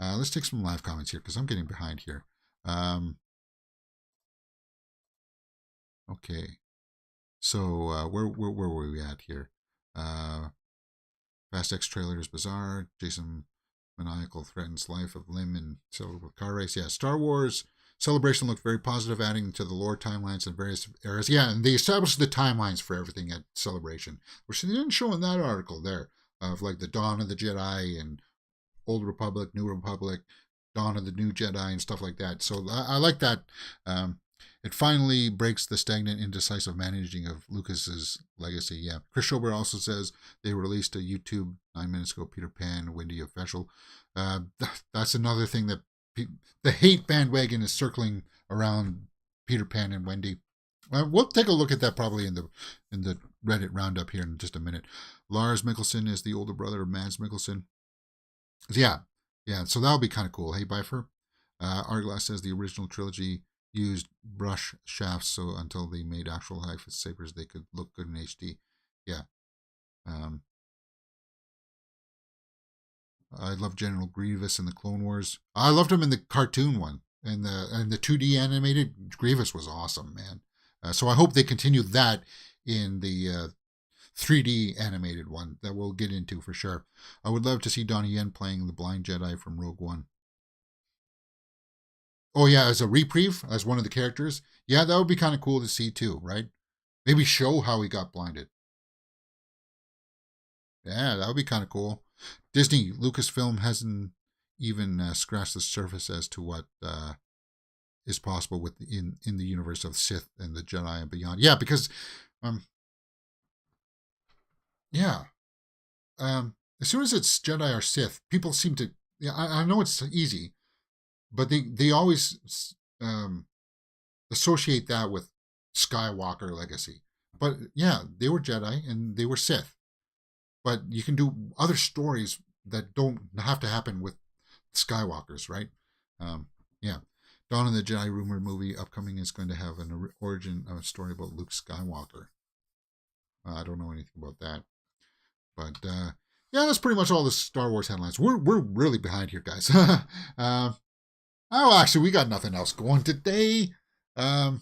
Let's take some live comments here because I'm getting behind here. Okay, so where were we at here? Fast X trailer is bizarre. Jason Maniacal threatens life of Lim in Silver car race. Yeah, Star Wars Celebration looked very positive, adding to the lore timelines in various eras. Yeah, and they established the timelines for everything at Celebration, which they didn't show in that article there, of like the Dawn of the Jedi and Old Republic, New Republic, Dawn of the New Jedi, and stuff like that. So I like that. It finally breaks the stagnant, indecisive managing of Lucas's legacy. Yeah, Chris Schober also says they released a YouTube 9 minutes ago Peter Pan Wendy official. That's another thing that the hate bandwagon is circling around Peter Pan and Wendy. We'll take a look at that probably in the Reddit roundup here in just a minute. Lars Mikkelsen is the older brother of Mads Mikkelsen. Yeah, yeah. So that'll be kind of cool. Hey, Bifer. Arglass says the original trilogy used brush shafts, so until they made actual life sabers, they could look good in HD. Yeah. I love General Grievous in the Clone Wars. I loved him in the cartoon one, and the 2D animated Grievous was awesome, man. So I hope they continue that in the 3D animated one that we'll get into for sure. I would love to see Donnie Yen playing the blind Jedi from Rogue One. Oh yeah, as a reprieve, as one of the characters. Yeah, that would be kind of cool to see too, right? Maybe show how he got blinded. Yeah, that would be kind of cool. Disney, Lucasfilm hasn't even scratched the surface as to what is possible in the universe of Sith and the Jedi and beyond. Yeah, because, yeah, as soon as it's Jedi or Sith, people seem to. Yeah, I know it's easy, but they always associate that with Skywalker legacy. But yeah, they were Jedi and they were Sith. But you can do other stories that don't have to happen with Skywalkers, right? Yeah. Dawn of the Jedi rumor movie upcoming is going to have an origin story about Luke Skywalker. I don't know anything about that. But yeah, that's pretty much all the Star Wars headlines. We're really behind here, guys. Actually, we got nothing else going today. I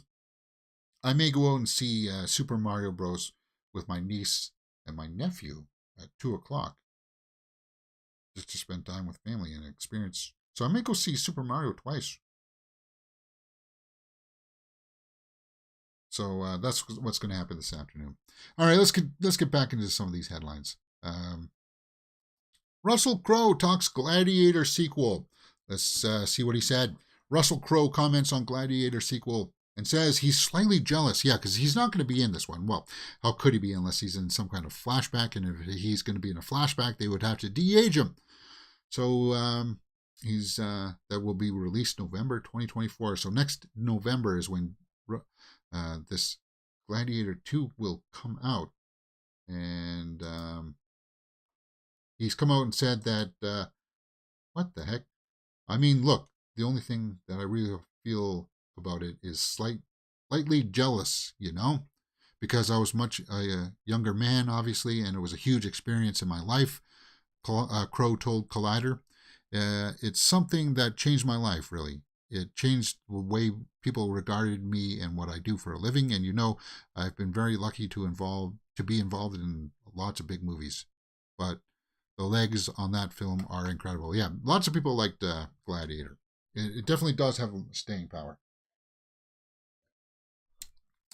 may go out and see Super Mario Bros. With my niece and my nephew at 2:00, just to spend time with family and experience. So I may go see Super Mario twice. So that's what's going to happen this afternoon. All right, let's get back into some of these headlines. Russell Crowe talks Gladiator sequel. Let's see what he said. Russell Crowe comments on Gladiator sequel and says he's slightly jealous. Yeah, because he's not going to be in this one. Well, how could he be unless he's in some kind of flashback? And if he's going to be in a flashback, they would have to de-age him. So he's that will be released November 2024. So next November is when this Gladiator 2 will come out. And he's come out and said that, what the heck? I mean, look, the only thing that I really feel about it is slightly jealous, because I was much a younger man, obviously, and it was a huge experience in my life. Crow told Collider. It's something that changed my life, really. It changed the way people regarded me and what I do for a living. And I've been very lucky to be involved in lots of big movies. But the legs on that film are incredible. Yeah, lots of people liked Gladiator. It definitely does have staying power.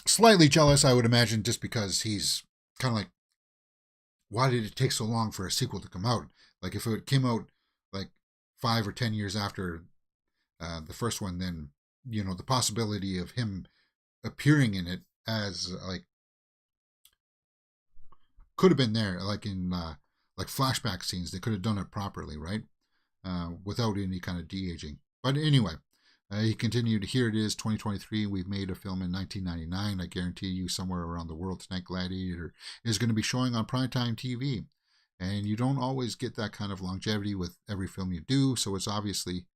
Slightly jealous, I would imagine, just because he's kind of like, why did it take so long for a sequel to come out? Like, if it came out like 5 or 10 years after the first one, then the possibility of him appearing in it as like could have been there, like in like flashback scenes. They could have done it properly, right? Without any kind of de-aging. But anyway, he continued, here it is, 2023. We've made a film in 1999. I guarantee you somewhere around the world tonight, Gladiator is going to be showing on primetime TV. And you don't always get that kind of longevity with every film you do. So it's obviously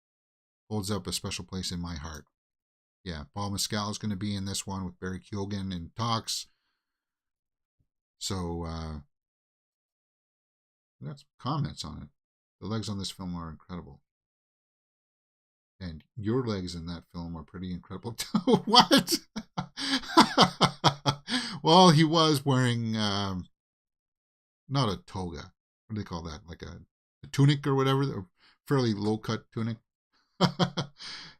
holds up a special place in my heart. Yeah, Paul Mescal is going to be in this one with Barry Keoghan in talks. So That's comments on it. The legs on this film are incredible. And your legs in that film are pretty incredible too. What? Well, he was wearing not a toga. What do they call that? Like a tunic or whatever, a fairly low cut tunic.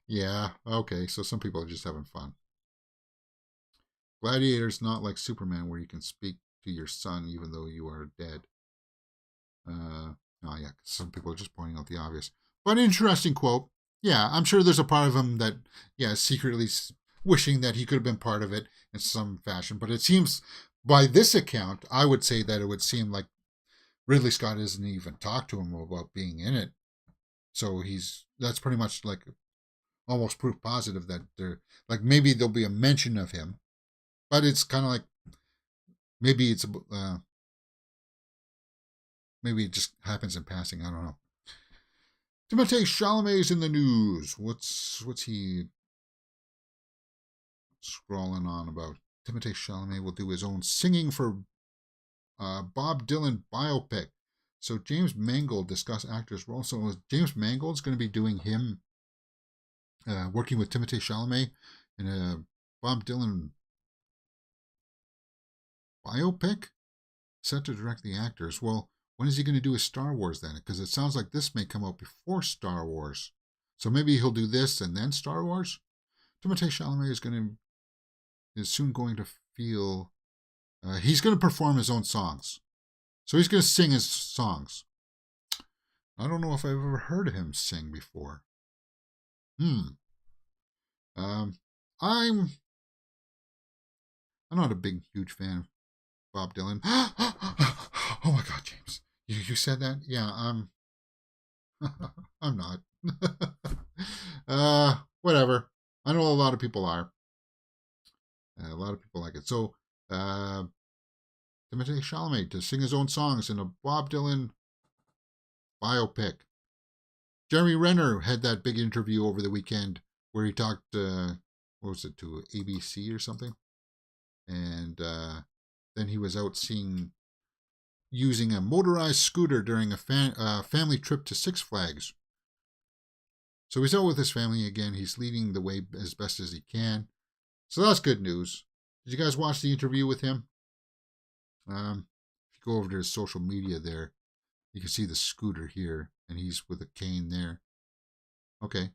Yeah, okay. So some people are just having fun. Gladiator's not like Superman, where you can speak to your son even though you are dead. Oh yeah, some people are just pointing out the obvious. But interesting quote. Yeah, I'm sure there's a part of him that, yeah, secretly wishing that he could have been part of it in some fashion. But it seems, by this account, I would say that it would seem like Ridley Scott hasn't even talked to him about being in it. So that's pretty much like almost proof positive that like maybe there'll be a mention of him, but it's kind of like maybe maybe it just happens in passing. I don't know. Timothée Chalamet's in the news. What's he scrawling on about? Timothée Chalamet will do his own singing for Bob Dylan biopic. So James Mangold discussed actor's role. So James Mangold's going to be doing him, working with Timothée Chalamet in a Bob Dylan biopic set to direct the actors. Well, when is he going to do his Star Wars then? Because it sounds like this may come out before Star Wars. So maybe he'll do this and then Star Wars. Timothée Chalamet is soon going to feel he's going to perform his own songs. So he's going to sing his songs. I don't know if I've ever heard him sing before. I'm not a big, huge fan of Bob Dylan. Oh my God, James. You said that? Yeah, I'm not. Whatever. I know a lot of people are. A lot of people like it. So, Timothée Chalamet to sing his own songs in a Bob Dylan biopic. Jeremy Renner had that big interview over the weekend where he talked, what was it, to ABC or something? And then he was out using a motorized scooter during a family trip to Six Flags. So he's out with his family again. He's leading the way as best as he can. So that's good news. Did you guys watch the interview with him? If you go over to his social media there, you can see the scooter here, and he's with a cane there. Okay.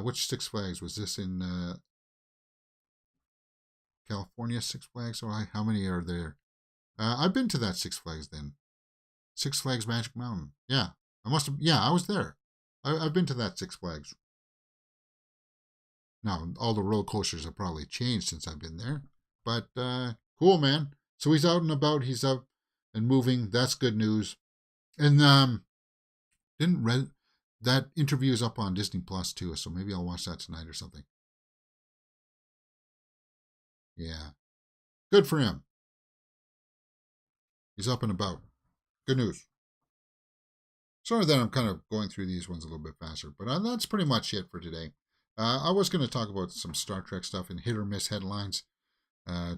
Which Six Flags? Was this in California Six Flags? Or how many are there? I've been to that Six Flags then. Six Flags Magic Mountain. Yeah. I was there. I've been to that Six Flags. Now, all the roller coasters have probably changed since I've been there. But cool, man. So he's out and about. He's up and moving. That's good news. And that interview is up on Disney Plus too, so maybe I'll watch that tonight or something. Yeah. Good for him. He's up and about. Good news. Sorry that I'm kind of going through these ones a little bit faster, but that's pretty much it for today. I was going to talk about some Star Trek stuff in hit or miss headlines,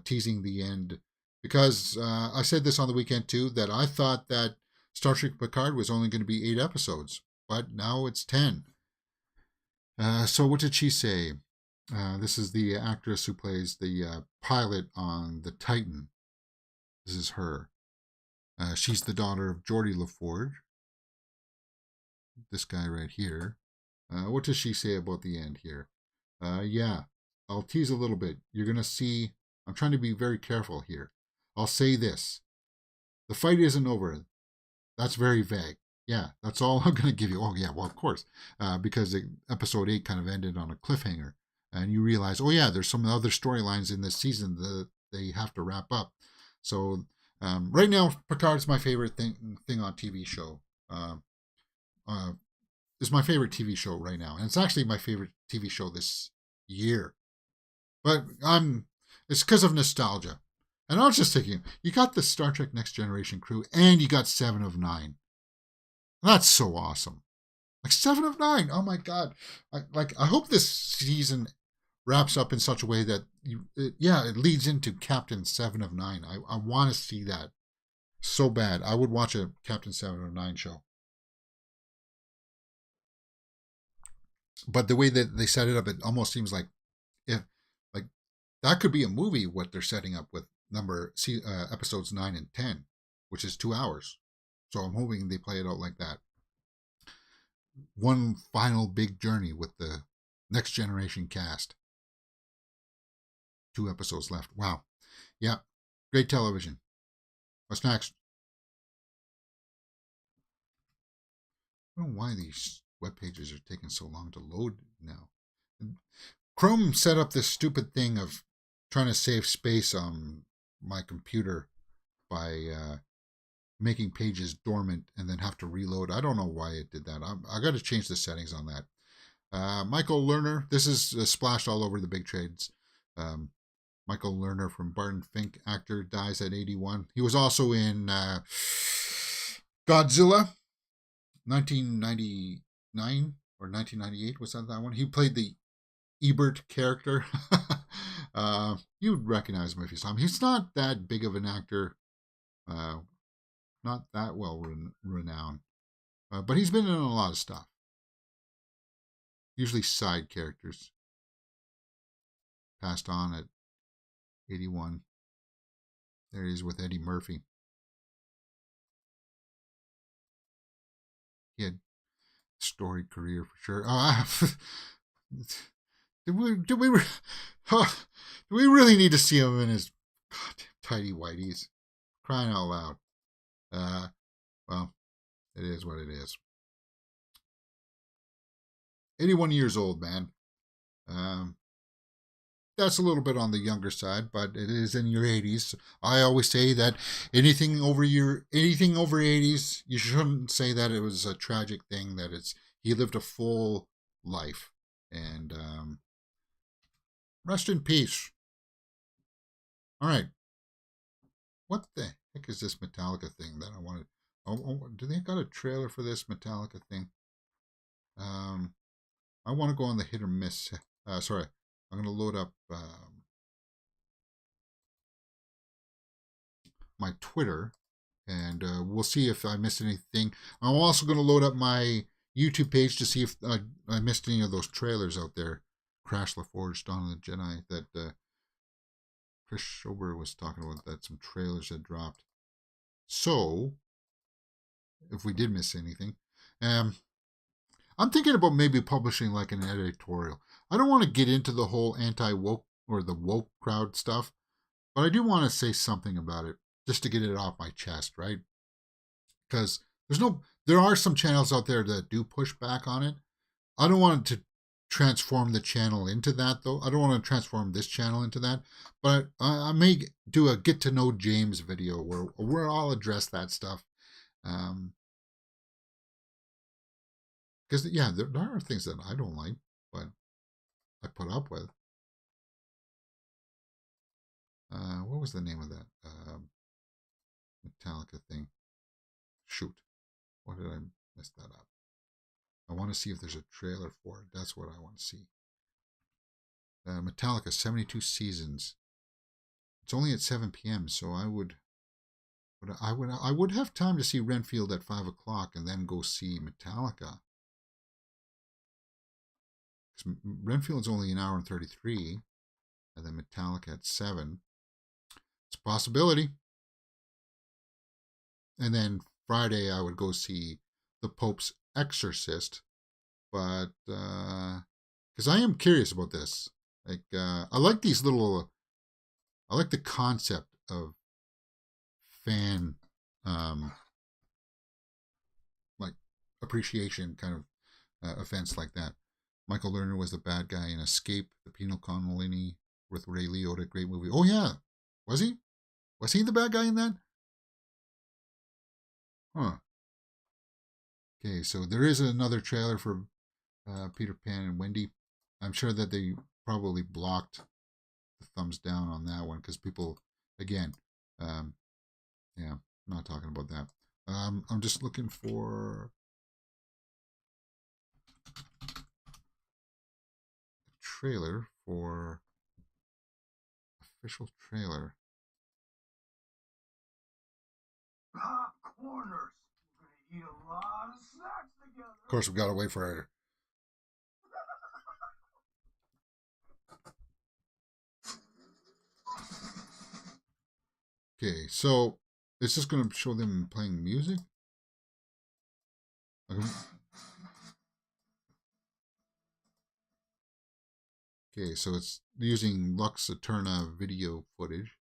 teasing the end, because I said this on the weekend too, that I thought that Star Trek Picard was only going to be 8 episodes, but now it's 10. So what did she say? This is the actress who plays the pilot on the Titan. This is her. She's the daughter of Geordie LaForge. This guy right here. What does she say about the end here? Yeah, I'll tease a little bit. You're going to see, I'm trying to be very careful here. I'll say this. The fight isn't over. That's very vague. Yeah, that's all I'm going to give you. Oh, yeah, well, of course. Because episode 8 kind of ended on a cliffhanger. And you realize, oh, yeah, there's some other storylines in this season that they have to wrap up. So right now, Picard's my favorite thing on TV show. Is my favorite TV show right now. And it's actually my favorite TV show this year. But it's because of nostalgia. And I was just thinking, you got the Star Trek Next Generation crew and you got 7 of 9. That's so awesome. Like 7 of 9. Oh my God. I hope this season wraps up in such a way that it leads into Captain 7 of 9. I want to see that. So bad. I would watch a Captain 709 show. But the way that they set it up, it almost seems like if like that could be a movie. What they're setting up with episodes 9 and 10, which is 2 hours. So I'm hoping they play it out like that. One final big journey with the Next Generation cast. 2 episodes left. Wow. Yeah. Great television. What's next? I don't know why these web pages are taking so long to load now. Chrome set up this stupid thing of trying to save space on my computer by making pages dormant and then have to reload. I don't know why it did that. I got to change the settings on that. Michael Lerner, this is splashed all over the big trades. Michael Lerner from Barton Fink, actor, dies at 81. He was also in Godzilla, 1999 or 1998. Was that one? He played the Ebert character. You'd recognize him if you saw him. He's not that big of an actor, not that well renowned, but he's been in a lot of stuff. Usually side characters. Passed on at 81. There he is with Eddie Murphy. He had a storied career for sure. Do we really need to see him in his goddamn tidy whities? Crying out loud. Well, it is what it is. 81 years old, man. That's a little bit on the younger side, but it is in your 80s. I always say that anything over 80s, you shouldn't say that it was a tragic thing. That he lived a full life, and rest in peace. All right, what the heck is this Metallica thing that I wanted? Do they got a trailer for this Metallica thing? I want to go on the hit or miss. Sorry, I'm going to load up my Twitter, and we'll see if I missed anything. I'm also going to load up my YouTube page to see if I missed any of those trailers out there. Crash LaForge, Dawn of the Jedi, that Chris Schober was talking about, that some trailers had dropped. So, if we did miss anything, I'm thinking about maybe publishing like an editorial. I don't want to get into the whole anti-woke or the woke crowd stuff, but I do want to say something about it just to get it off my chest, right? Because there are some channels out there that do push back on it. I don't want to transform the channel into that, though. I don't want to transform this channel into that, but I may do a get to know James video where I'll address that stuff. Because yeah, there are things that I don't like, but I put up with. What was the name of that Metallica thing? Shoot, what did I mess that up? I want to see if there's a trailer for it. That's what I want to see. Metallica 72 seasons. It's only at 7 p.m. So I would have time to see Renfield at 5 o'clock and then go see Metallica. Renfield's only an hour and 33, and then Metallica at 7. It's a possibility. And then Friday I would go see The Pope's Exorcist, but because I am curious about this. Like I like these little. I like the concept of fan like appreciation kind of events like that. Michael Lerner was the bad guy in Escape, the Pino Connolini with Ray Liotta, great movie. Oh yeah, was he? Was he the bad guy in that? Huh. Okay, so there is another trailer for Peter Pan and Wendy. I'm sure that they probably blocked the thumbs down on that one because people, again, yeah, I'm not talking about that. I'm just looking for a trailer for official trailer. Popcorners. We're gonna eat a lot of snacks together. Of course, we've got to wait for her. Okay, so it's just going to show them playing music. Okay, so it's using Lux Eterna video footage.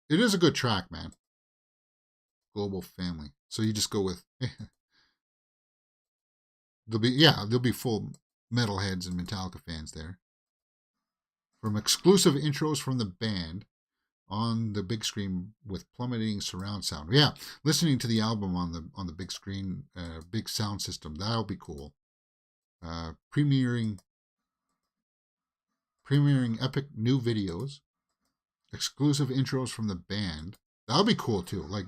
It is a good track, man. Global Family. So you just go with there'll be full metalheads and Metallica fans there. From exclusive intros from the band on the big screen with plummeting surround sound. Yeah, listening to the album on the big screen, big sound system. That'll be cool. Premiering epic new videos, exclusive intros from the band. That'll be cool too. Like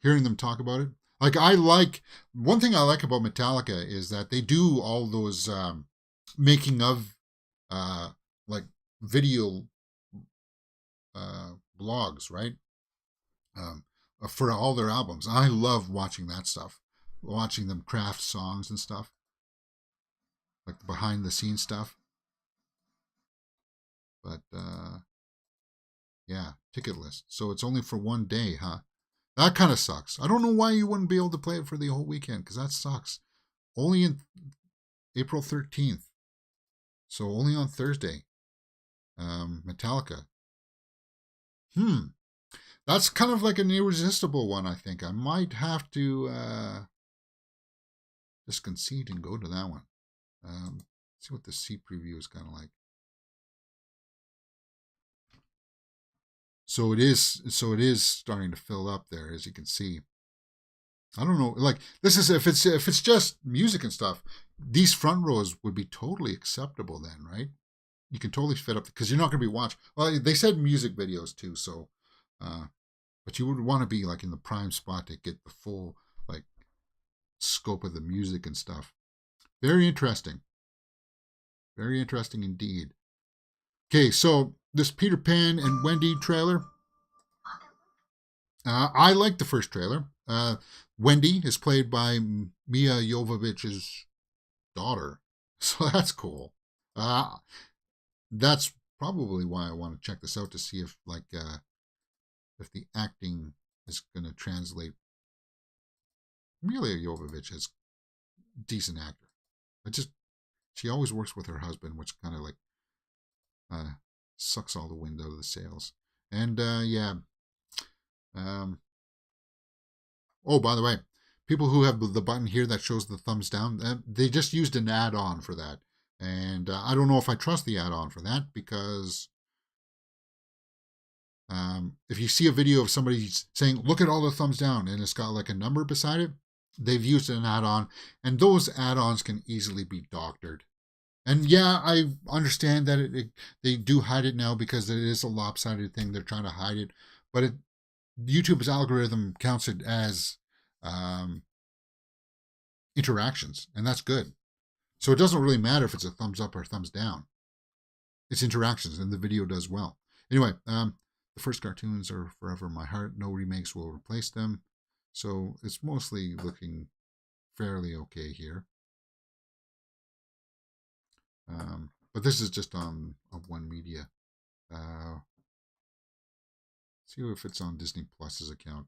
hearing them talk about it. Like one thing I like about Metallica is that they do all those making of uh, like video blogs, right? Um, for all their albums. I love watching that stuff, watching them craft songs and stuff, like the behind the scenes stuff. But yeah, ticket list. So it's only for one day, huh? That kind of sucks. I don't know why you wouldn't be able to play it for the whole weekend, because that sucks. Only in April 13th. So only on Thursday. Metallica. That's kind of like an irresistible one, I think. I might have to just concede and go to that one. See what the seat preview is kind of like. So it is starting to fill up there, as you can see. I don't know, like this is if it's just music and stuff, these front rows would be totally acceptable then, right? You can totally fit up because you're not going to be watching. Well, they said music videos too, so but you would want to be like in the prime spot to get the full like scope of the music and stuff. Very interesting. Very interesting indeed. Okay, so this Peter Pan and Wendy trailer. I like the first trailer. Wendy is played by Mia Jovovich's daughter, so that's cool. That's probably why I want to check this out to see if the acting is going to translate. Mila Jovovich is a decent actor. She always works with her husband, which kind of like uh, sucks all the wind out of the sails. And yeah. Oh, by the way, people who have the button here that shows the thumbs down, they just used an add-on for that. And I don't know if I trust the add-on for that because if you see a video of somebody saying, look at all the thumbs down, and it's got like a number beside it, they've used an add-on, and those add-ons can easily be doctored. And yeah, I understand that they do hide it now because it is a lopsided thing. They're trying to hide it, but YouTube's algorithm counts it as um, interactions, and that's good. So it doesn't really matter if it's a thumbs up or thumbs down. It's interactions, and the video does well. Anyway, the first cartoons are forever in my heart. No remakes will replace them. So it's mostly looking fairly okay here. But this is just on One Media. See if it's on Disney Plus's account.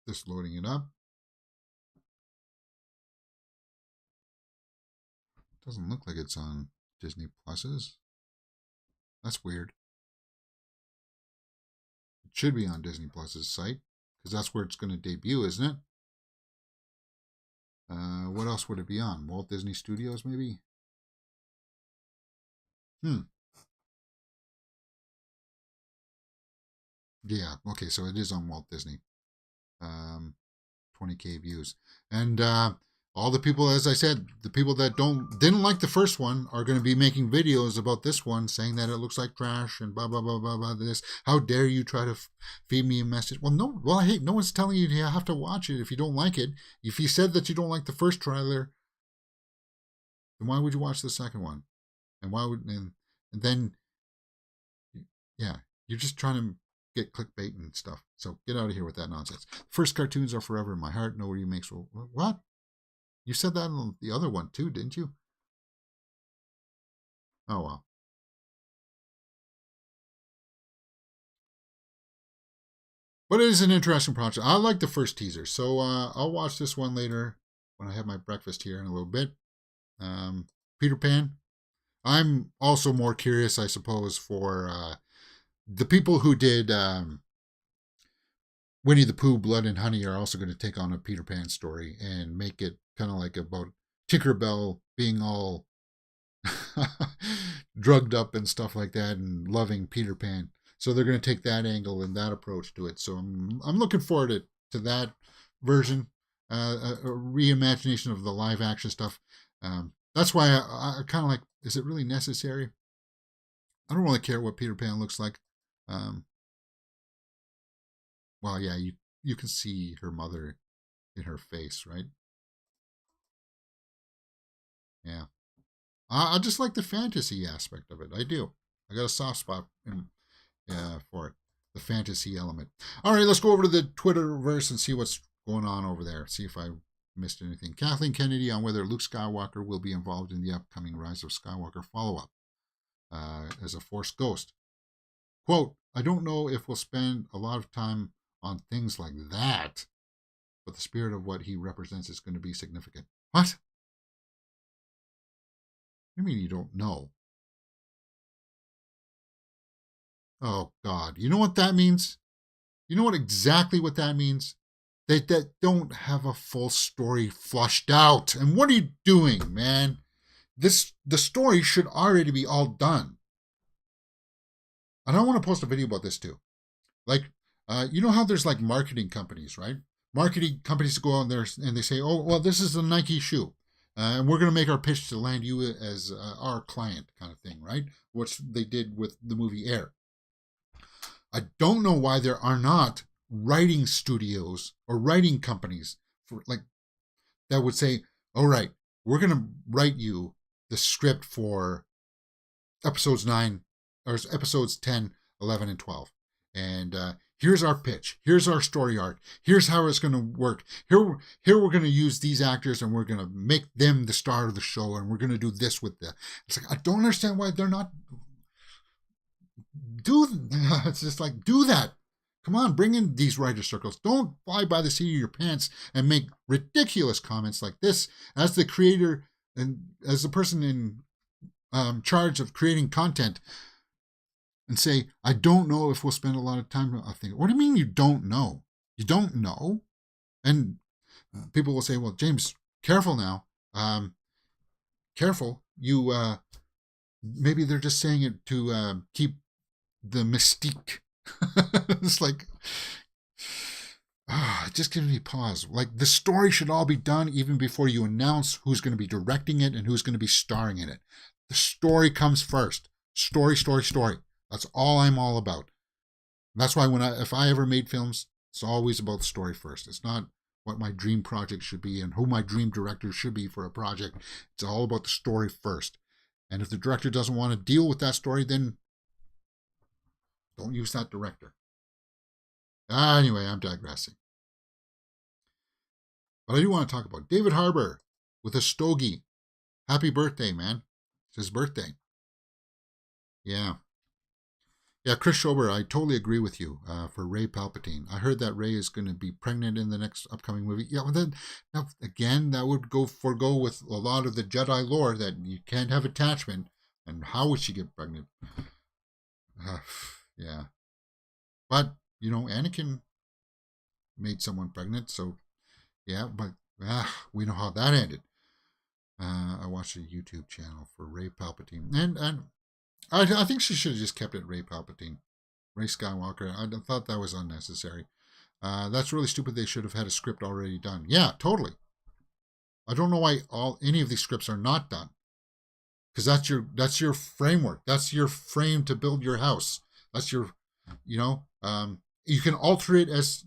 Just loading it up. Doesn't look like it's on Disney Plus's. That's weird. It should be on Disney Plus's site because that's where it's going to debut, isn't it? What else would it be on? Walt Disney Studios, maybe? Yeah, okay, so it is on Walt Disney. 20K views. And all the people, as I said, the people that didn't like the first one are going to be making videos about this one, saying that it looks like trash and blah blah blah blah blah. This, how dare you try to feed me a message? Well, no, well, hey, no one's telling you you have to watch it if you don't like it. If you said that you don't like the first trailer, then why would you watch the second one? And why would and then yeah, you're just trying to get clickbait and stuff. So get out of here with that nonsense. First cartoons are forever in my heart. No remakes will. What? You said that on the other one too, didn't you? Oh well. But it is an interesting project. I like the first teaser, so I'll watch this one later when I have my breakfast here in a little bit. Peter Pan. I'm also more curious, I suppose, for the people who did Winnie the Pooh, Blood and Honey are also going to take on a Peter Pan story and make it kind of like about Tinkerbell being all drugged up and stuff like that and loving Peter Pan. So they're going to take that angle and that approach to it. So I'm looking forward to that version, a reimagination of the live action stuff. That's why I kind of like, is it really necessary? I don't really care what Peter Pan looks like. Um, well, yeah, you can see her mother in her face, right? Yeah. I just like the fantasy aspect of it. I do. I got a soft spot for it, the fantasy element. All right, let's go over to the Twitterverse and see what's going on over there. See if I missed anything. Kathleen Kennedy on whether Luke Skywalker will be involved in the upcoming Rise of Skywalker follow-up as a Force ghost. Quote, I don't know if we'll spend a lot of time on things like that, but the spirit of what he represents is going to be significant. What? What do you mean you don't know? Oh, God. You know what that means? You know what exactly what that means? That don't have a full story flushed out. And what are you doing, man? The story should already be all done. And I want to post a video about this too. Like, you know how there's like marketing companies, right? Marketing companies go out there and they say, oh, well, this is a Nike shoe. And we're going to make our pitch to land you as our client kind of thing, right? Which they did with the movie Air. I don't know why there are not writing studios or writing companies for like that would say, all right, we're going to write you the script for episodes 9 or episodes 10, 11, and 12. And here's our pitch. Here's our story arc. Here's how it's going to work. Here we're going to use these actors and we're going to make them the star of the show and we're going to do this with them. It's like, I don't understand why they're not it's just like, do that. Come on, bring in these writer circles. Don't fly by the seat of your pants and make ridiculous comments like this as the creator and as the person in charge of creating content and say, I don't know if we'll spend a lot of time. I think, what do you mean you don't know? You don't know? And people will say, well, James, careful now. Careful. You, maybe they're just saying it to keep the mystique. It's like, it just gives me pause. Like, the story should all be done even before you announce who's going to be directing it and who's going to be starring in it. The story comes first. Story, story, story. That's all I'm all about. That's why if I ever made films, it's always about the story first. It's not what my dream project should be and who my dream director should be for a project. It's all about the story first. And if the director doesn't want to deal with that story, then don't use that director. Anyway, I'm digressing. But I do want to talk about David Harbour with a stogie. Happy birthday, man. It's his birthday. Yeah. Yeah, Chris Schober, I totally agree with you for Rey Palpatine. I heard that Rey is going to be pregnant in the next upcoming movie. Yeah, well then, now, again, that would forego with a lot of the Jedi lore that you can't have attachment. And how would she get pregnant? Yeah. But, Anakin made someone pregnant, so yeah, but we know how that ended. I watched a YouTube channel for Rey Palpatine, and I think she should have just kept it Rey Palpatine. Rey Skywalker. I thought that was unnecessary. That's really stupid. They should have had a script already done. Yeah, totally. I don't know why any of these scripts are not done, because that's your framework. That's your frame to build your house. That's your, you can alter it as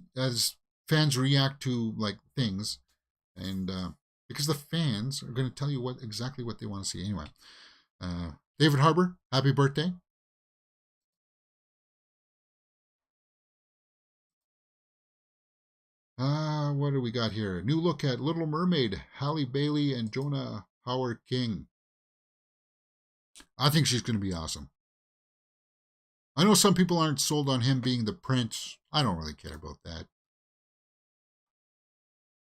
fans react to like things, and because the fans are going to tell you exactly what they want to see anyway. David Harbour, happy birthday. What do we got here? New look at Little Mermaid, Halle Bailey and Jonah Howard King. I think she's going to be awesome. I know some people aren't sold on him being the prince. I don't really care about that.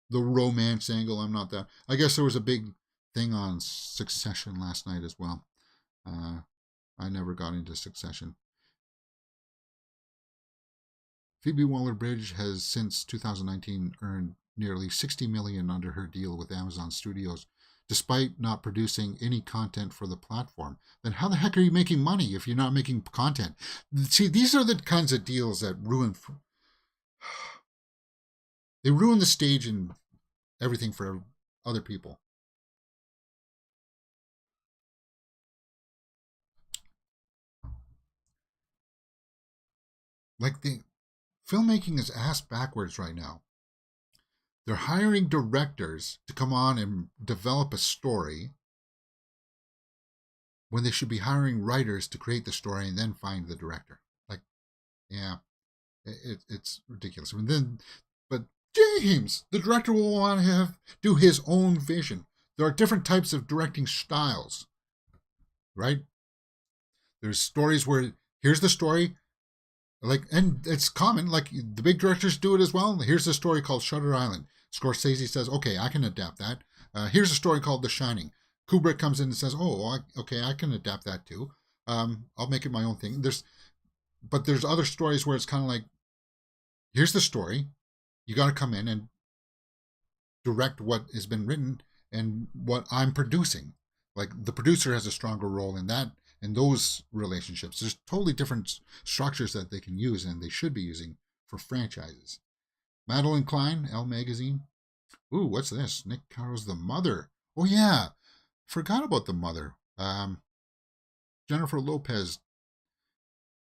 The romance angle, I'm not that. I guess there was a big thing on Succession last night as well. I never got into Succession. Phoebe Waller-Bridge has since 2019 earned nearly $60 million under her deal with Amazon Studios, despite not producing any content for the platform. Then how the heck are you making money if you're not making content? See, these are the kinds of deals that ruin the stage and everything for other people. Like the filmmaking is ass backwards right now. They're hiring directors to come on and develop a story when they should be hiring writers to create the story and then find the director. Like, yeah, it's ridiculous. But James, the director will want to do his own vision. There are different types of directing styles, right? There's stories where here's the story, and it's common. Like the big directors do it as well. Here's a story called Shutter Island. Scorsese says, "Okay, I can adapt that." Here's a story called The Shining. Kubrick comes in and says, "Oh, okay, I can adapt that too. I'll make it my own thing." But there's other stories where it's kind of like, here's the story. You got to come in and direct what has been written and what I'm producing. Like the producer has a stronger role in that, in those relationships. There's totally different structures that they can use and they should be using for franchises. Madeline Klein, Elle Magazine. Ooh, what's this? Nick Caro's The Mother. Oh yeah, forgot about The Mother. Jennifer Lopez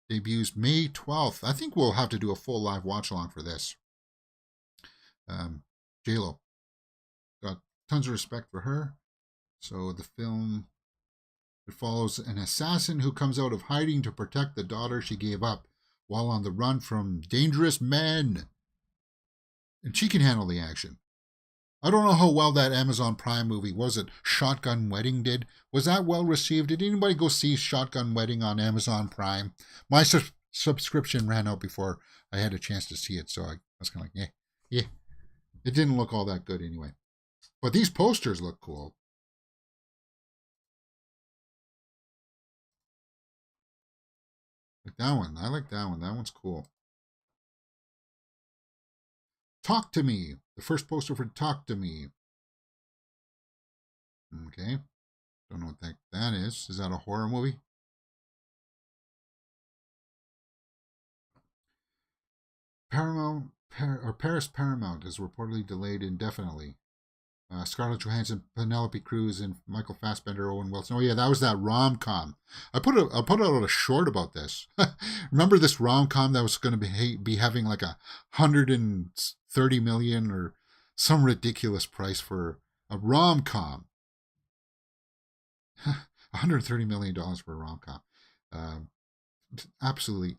debuts May 12th. I think we'll have to do a full live watch along for this. J-Lo. Got tons of respect for her. So the film, it follows an assassin who comes out of hiding to protect the daughter she gave up while on the run from dangerous men. And she can handle the action. I don't know how well that Amazon Prime movie, was it Shotgun Wedding, did. Was that well received? Did anybody go see Shotgun Wedding on Amazon Prime? My subscription ran out before I had a chance to see it, so I was kind of like, yeah. It didn't look all that good anyway. But these posters look cool. Like that one. I like that one. That one's cool. Talk to Me. The first poster for Talk to Me. Okay. Don't know what that is. Is that a horror movie? Paris Paramount is reportedly delayed indefinitely. Scarlett Johansson, Penelope Cruz, and Michael Fassbender, Owen Wilson. Oh yeah, that was that rom-com. I put out a short about this. Remember this rom-com that was going to be having like 130 million or some ridiculous price for a rom-com. 130 million dollars for a rom-com. Absolutely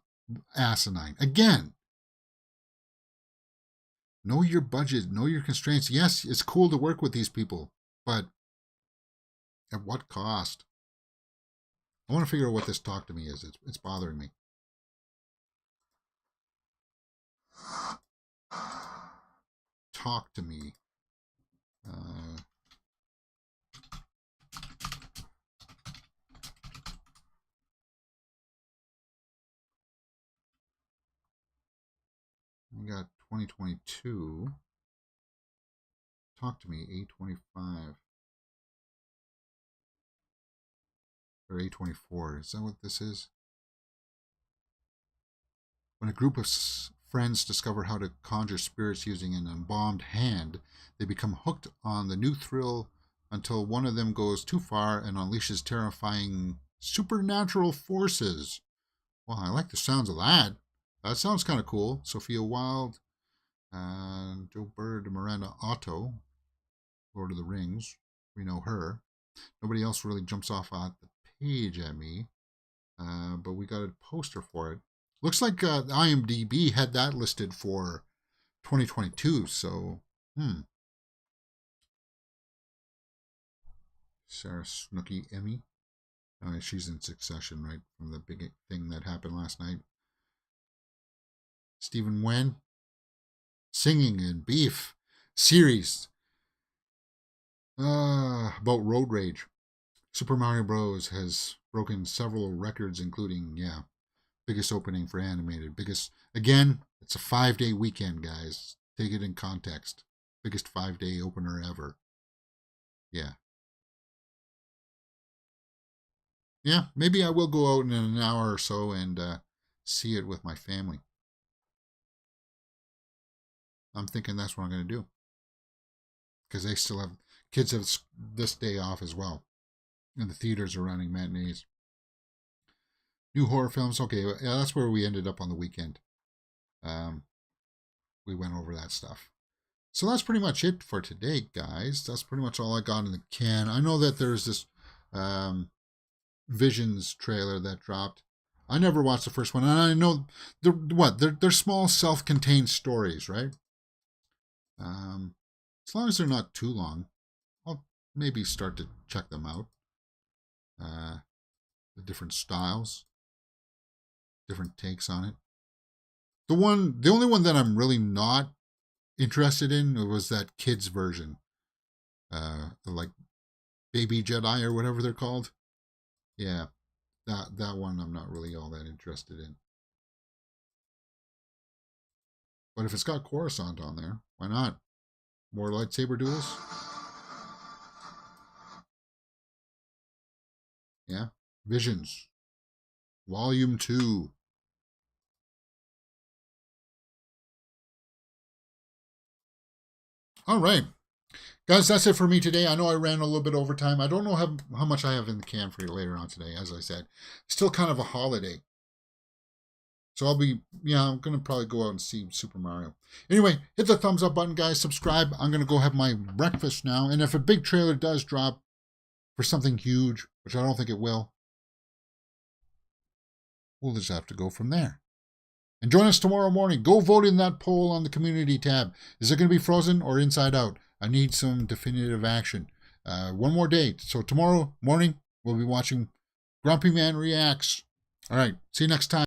asinine. Again, know your budget, know your constraints. Yes, it's cool to work with these people, but at what cost? I want to figure out what this Talk to Me is. It's bothering me. Talk to Me. We got 2022. Talk to Me, A25. Or A24. Is that what this is? When a group of friends discover how to conjure spirits using an embalmed hand. They become hooked on the new thrill until one of them goes too far and unleashes terrifying supernatural forces. Well, I like the sounds of that. That sounds kind of cool. Sophia Wilde, Joe Bird, Miranda Otto, Lord of the Rings. We know her. Nobody else really jumps off at the page at me, but we got a poster for it. Looks like IMDb had that listed for 2022, so, Sarah Snooky Emmy. She's in Succession, right, from the big thing that happened last night. Stephen Wen, Singing in Beef series about road rage. Super Mario Bros. Has broken several records, including, biggest opening for animated. Again, it's a 5-day weekend, guys. Take it in context. Biggest 5-day opener ever. Yeah. Yeah, maybe I will go out in an hour or so and see it with my family. I'm thinking that's what I'm going to do. Because they still have, kids have this day off as well. And the theaters are running matinees. New horror films. Okay, yeah, that's where we ended up on the weekend. We went over that stuff. So that's pretty much it for today, guys. That's pretty much all I got in the can. I know that there's this Visions trailer that dropped. I never watched the first one, and I know they're small, self-contained stories, right? As long as they're not too long, I'll maybe start to check them out. The different styles, different takes on it. The only one that I'm really not interested in was that kids version, like Baby Jedi or whatever they're called. Yeah, that one I'm not really all that interested in. But if it's got Coruscant on there, why not? More lightsaber duels? Yeah. Visions. Volume 2. All right. Guys, that's it for me today. I know I ran a little bit over time. I don't know how much I have in the can for you later on today, as I said. Still kind of a holiday. So I'm going to probably go out and see Super Mario. Anyway, hit the thumbs up button, guys. Subscribe. I'm going to go have my breakfast now. And if a big trailer does drop for something huge, which I don't think it will, we'll just have to go from there. And join us tomorrow morning. Go vote in that poll on the community tab. Is it going to be Frozen or Inside Out? I need some definitive action. One more day. So tomorrow morning, we'll be watching Grumpy Man Reacts. All right. See you next time.